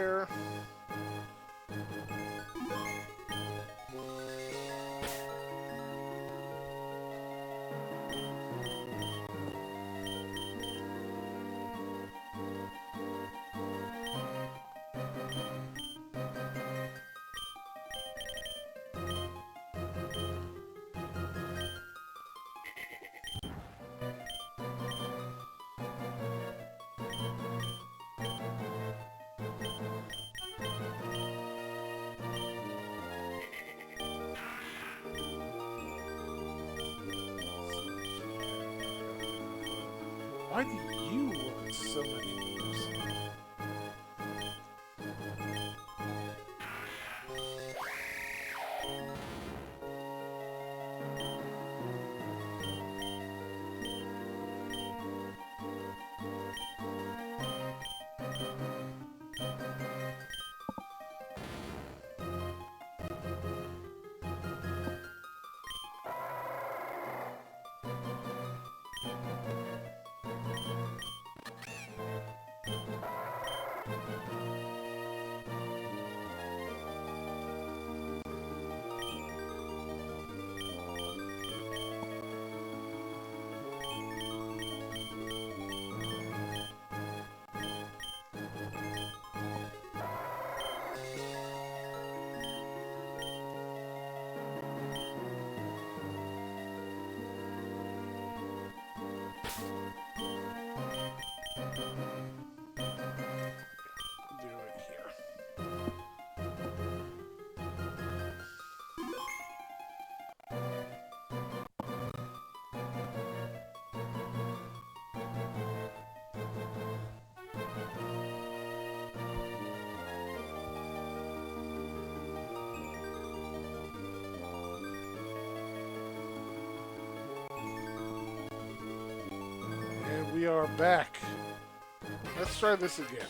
Why do you want so many moves? Do it here. And we are back. Let's try this again.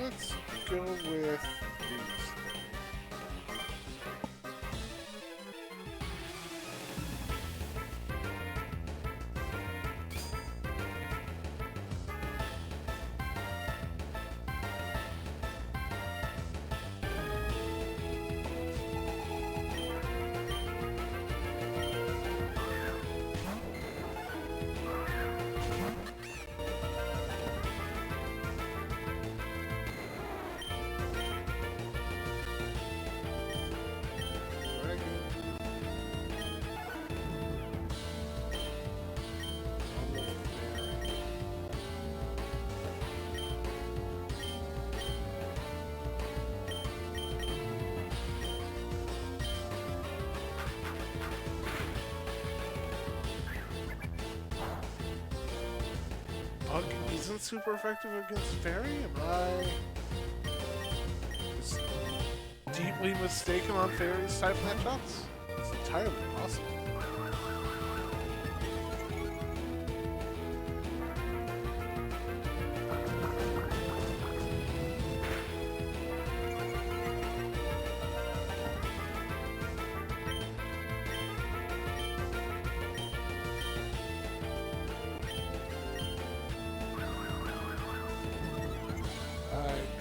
Let's go with these. Bug isn't super effective against Fairy? Am I just deeply mistaken on Fairy's type matchups? It's entirely possible.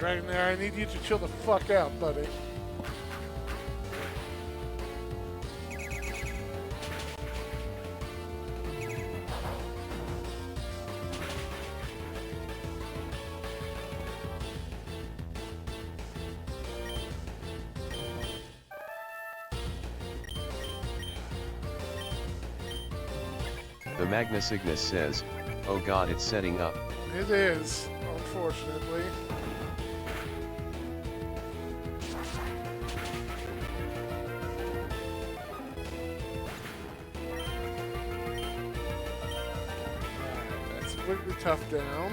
Dragonair, I need you to chill the fuck out, buddy. The Magnus Ignis says, oh god, it's setting up. It is, unfortunately. That's completely tough down.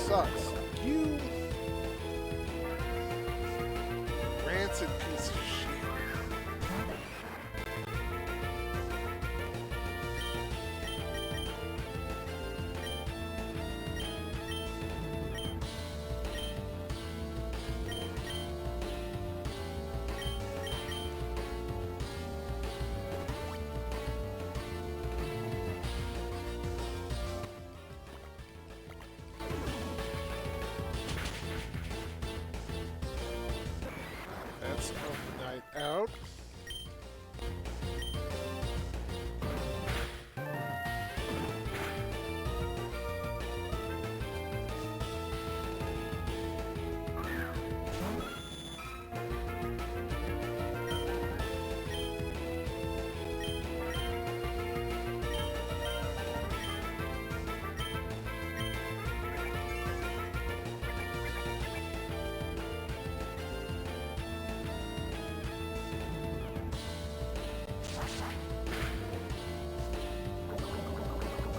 sucks. You rancid piece of shit. That's a night out.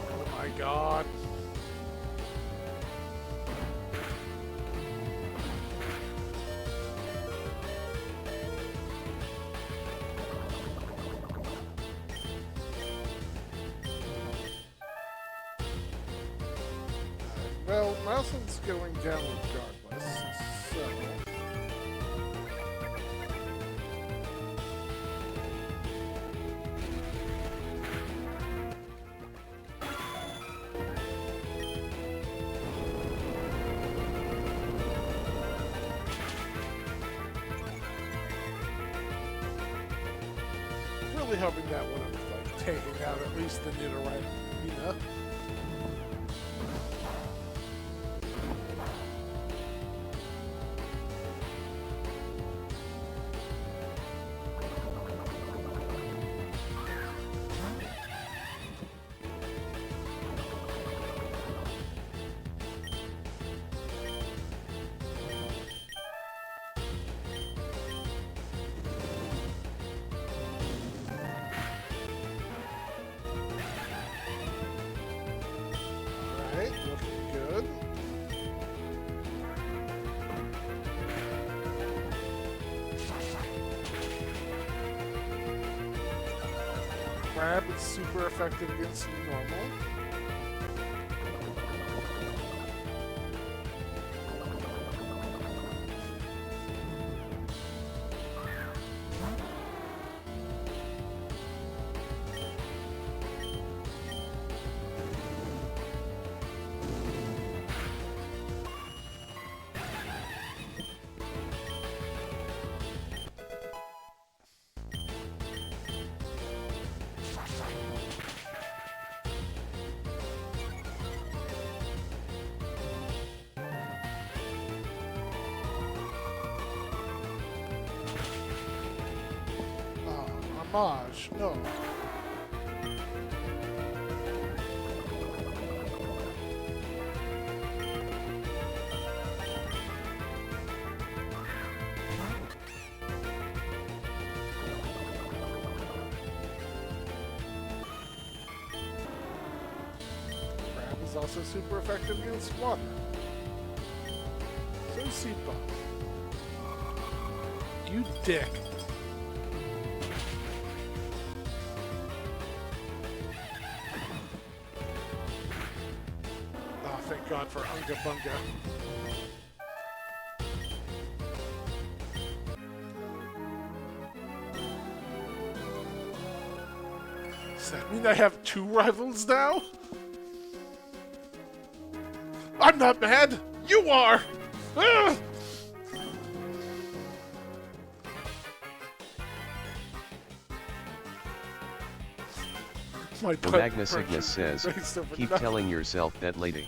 Oh my god. Well, Mousen's going down regardless, so... Really hoping that would have, like, taken out at least the Nidorina. Alright, looking good. Crab is super effective against normal. Homage, no. Crab is also super effective against water. So Seed Bomb. You dick. Thank God for Unga Bunga. Does that mean I have two rivals now? I'm not mad! You are! Ugh! My The Magna Cygnus says, keep telling yourself that lady.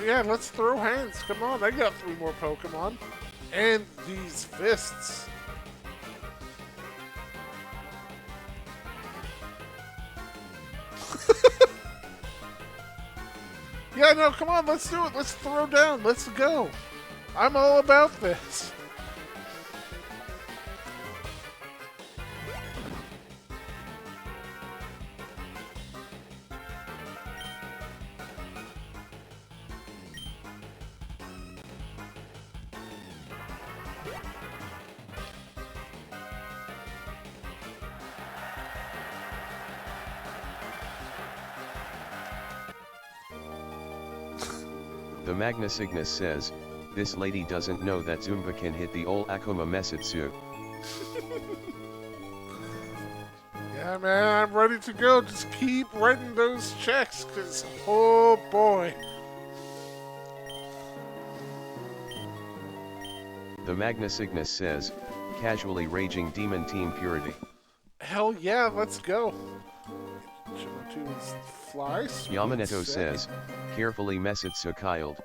Yeah, let's throw hands. Come on, I got 3 more Pokemon. And these fists. Yeah, no, come on, let's do it. Let's throw down. Let's go. I'm all about this. The Magna Cygnus says, this lady doesn't know that Zumba can hit the ol' Akuma Mesutsu. Yeah, man, I'm ready to go. Just keep writing those checks, because, oh boy. The Magna Cygnus says, casually raging demon team purity. Hell yeah, let's go. Show to his fly. Sweet Yamaneto sick. says, carefully Mesutsu killed.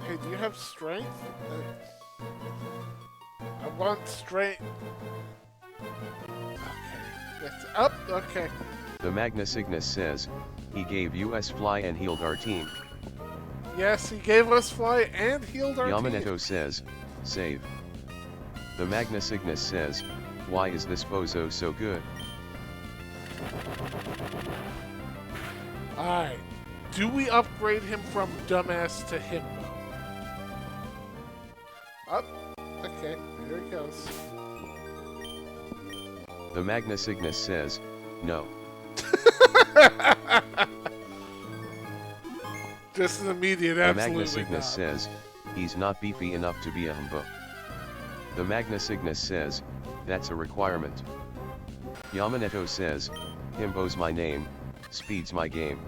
Hey, do you have strength? I want strength. Okay, it's up. Okay. The Magna Cygnus says, he gave us fly and healed our team. Yes, he gave us fly and healed our Yamaneto team. says, save. The Magna Cygnus says, why is this bozo so good? Alright. Do we upgrade him from dumbass to himbo? Up. Okay, there he goes. The Magna Cygnus says, no. Just an immediate The absolutely Magna Cygnus not. says, he's not beefy enough to be a humbo. The Magna Cygnus says, that's a requirement. Yamaneto says, himbo's my name, speed's my game.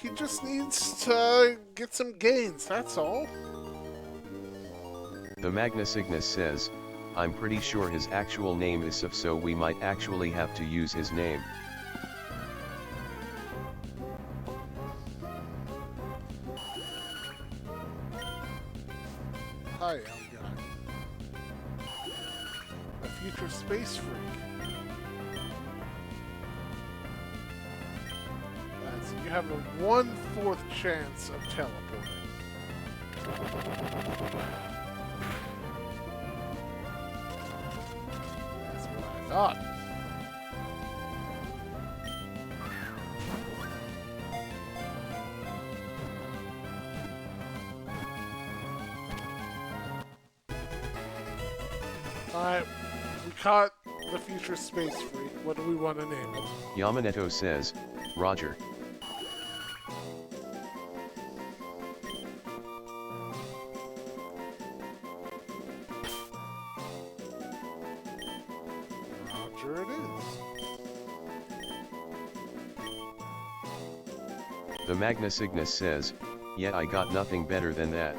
He just needs to get some gains, that's all. The Magna Cygnus says, I'm pretty sure his actual name is Sif, so we might actually have to use his name. Hi, Elgon. A future space freak. You have a 1/4 chance of teleporting. That's what I thought. Alright, we caught the future space freak. What do we want to name it? Yamaneto says, Roger. Roger it is. The Magna Cygnus says, yeah, I got nothing better than that.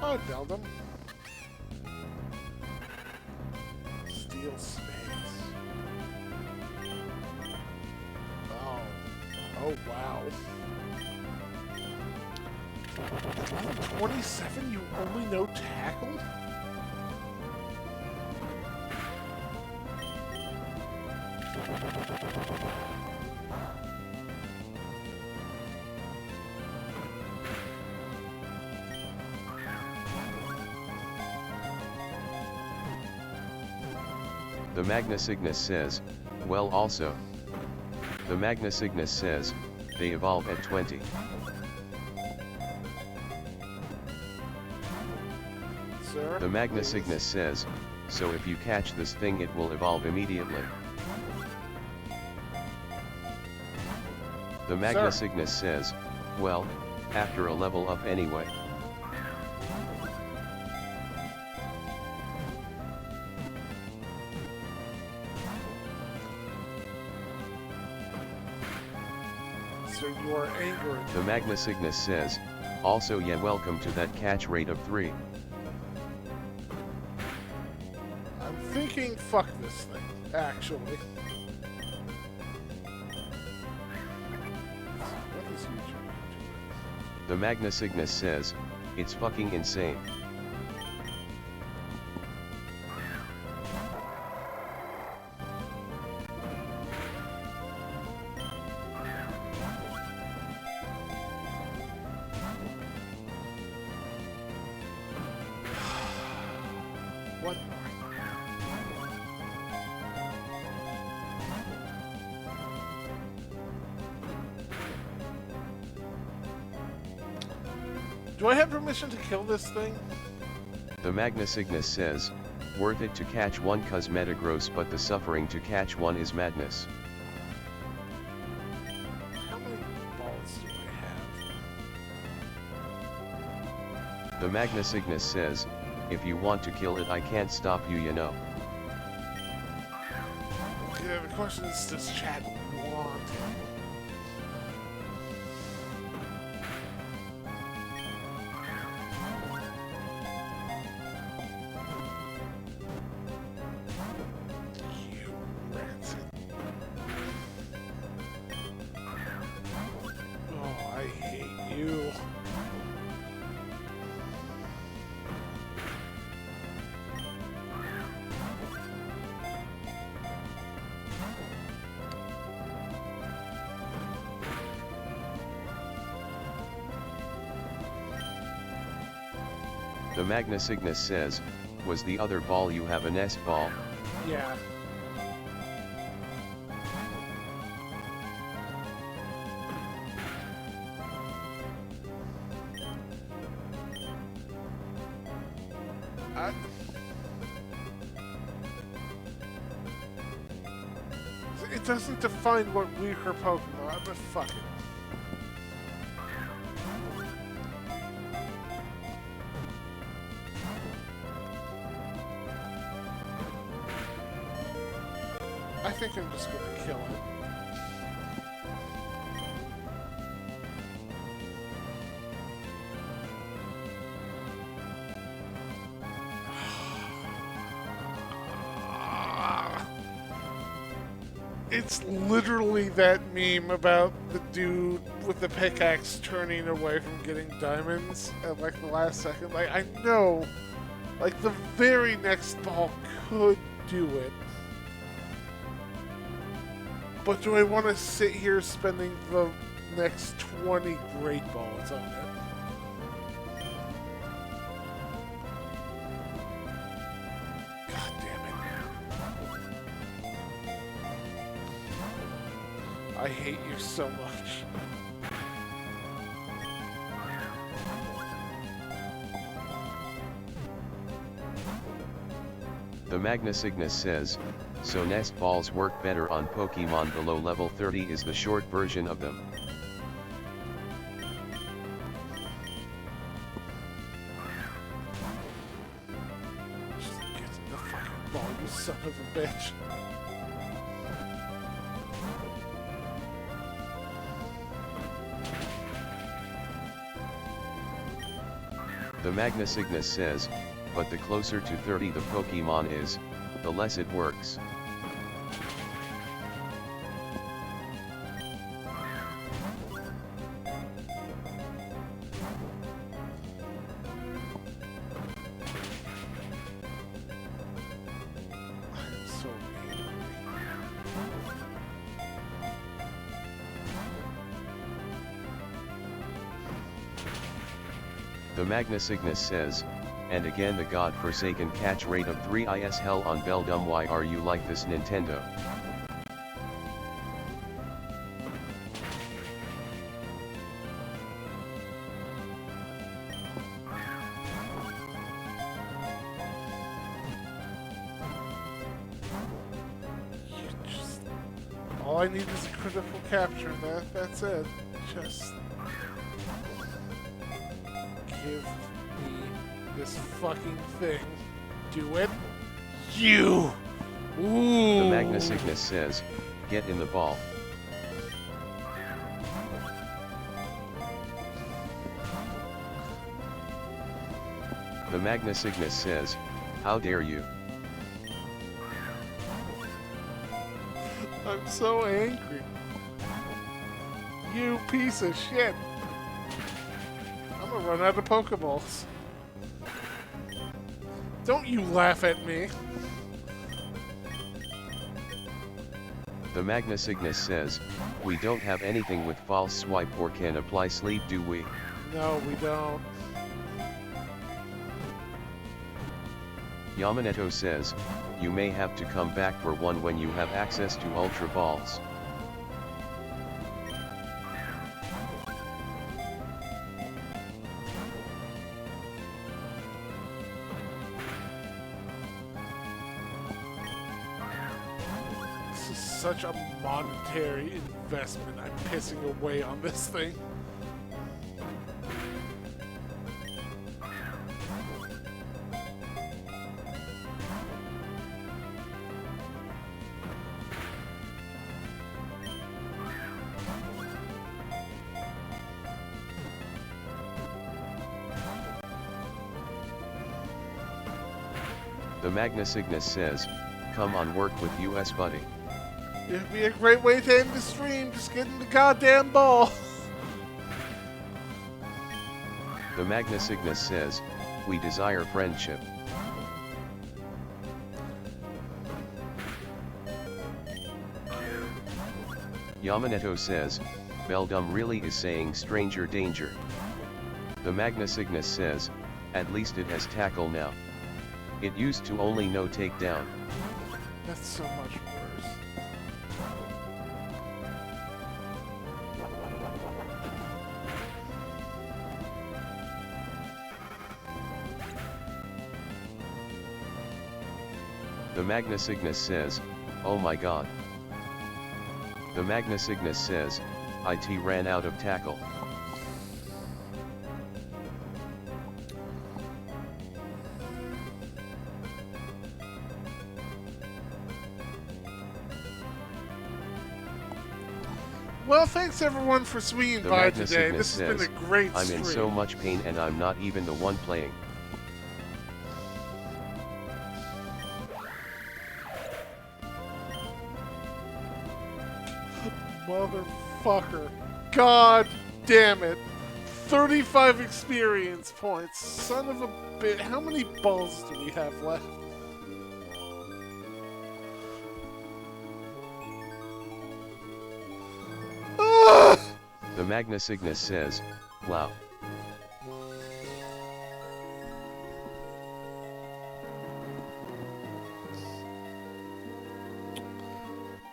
Oh, Deldum. Steel space. Oh. Oh, wow. Level 27, you only know tackle? The Magna Cygnus says, well also. The Magna Cygnus says, they evolve at 20. Sir, The Magna please. Cygnus says, so if you catch this thing it will evolve immediately. The Magna Sir. Cygnus says, well, after a level up anyway. So you are angry. The Magna Cygnus says, also yeah, welcome to that catch rate of 3. I'm thinking fuck this thing, actually. What is YouTube? The Magna Cygnus says, it's fucking insane. What? Do I have permission to kill this thing? The Magnus Ignis says, worth it to catch one cause metagross, but the suffering to catch one is madness. How many balls do I have? The Magnus Ignis says, if you want to kill it I can't stop you, you know. Yeah, the question is, does chat want? You rancid. Oh, I hate you. The Magnus Ignis says, was the other ball you have a nest ball? Yeah. It doesn't define what weaker Pokemon are, but fuck it. I think I'm just gonna kill it. It's literally that meme about the dude with the pickaxe turning away from getting diamonds at like the last second. Like, I know, like the very next ball could do it. But do I want to sit here spending the next 20 great balls on it? God damn it. I hate you so much. The Magnus Ignis says, so nest balls work better on Pokemon below level 30 is the short version of them. Just get the fucking ball, you son of a bitch. The Magnus Ignis says, but the closer to 30 the Pokemon is, the less it works. I'm so angry. The Magnus Ignis says, and again the god-forsaken catch rate of 3 is hell on Beldum, why are you like this, Nintendo? All I need is a critical capture, that's it. Just give me this fucking thing. Do it. You! Ooh! The Magnus Ignis says, get in the ball. The Magnus Ignis says, how dare you? I'm so angry. You piece of shit. I'm gonna run out of Pokeballs. Don't you laugh at me. The Magnus Ignis says, we don't have anything with false swipe or can apply sleep, do we? No, we don't. Yamaneto says, you may have to come back for one when you have access to Ultra Balls. such a monetary investment I'm pissing away on this thing. The Magna Cygnus says, come on work with US buddy. It'd be a great way to end the stream, just getting the goddamn ball. The Magna Cygnus says, we desire friendship. Yamaneto says, Beldum really is saying stranger danger. The Magna Cygnus says, at least it has tackle now. It used to only know takedown. That's so much worse. The Magna Cygnus says, oh my god. The Magna Cygnus says, IT ran out of tackle. Well, thanks everyone for swinging The by Magna today. Cygnus This has been says, a great I'm stream. in so much pain and I'm not even the one playing. Motherfucker. God damn it. 35 experience points. Son of a bitch. How many balls do we have left? Ah! The Magna Cygnus says, wow.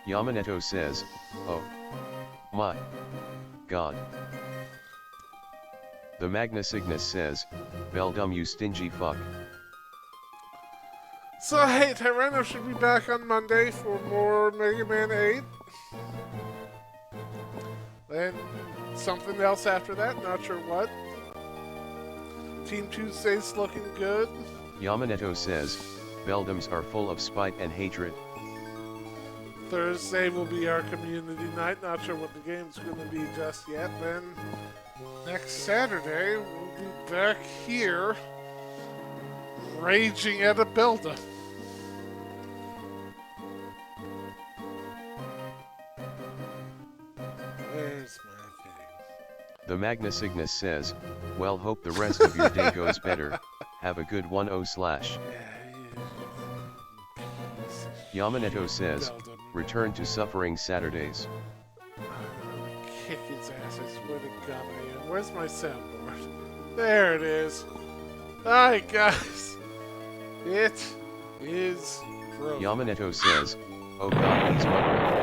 Yamaneto says, oh my god. The Magna Cygnus says, Beldum you stingy fuck. So, hey, Tyranno should be back on Monday for more Mega Man 8. And something else after that, not sure what. Team Tuesday's looking good. Yamaneto says, Beldums are full of spite and hatred. Thursday will be our community night, not sure what the game's going to be just yet. Then, next Saturday, we'll be back here, raging at a builder. Where's my thing? The Magna Cygnus says, well hope the rest of your day goes better, have a good one oh slash. Yamaneto says, return to suffering Saturdays. Kick his ass, I swear to God I am. Where's my soundboard? There it is. Alright guys, it is broken. Yamaneto says, oh god he's wondering.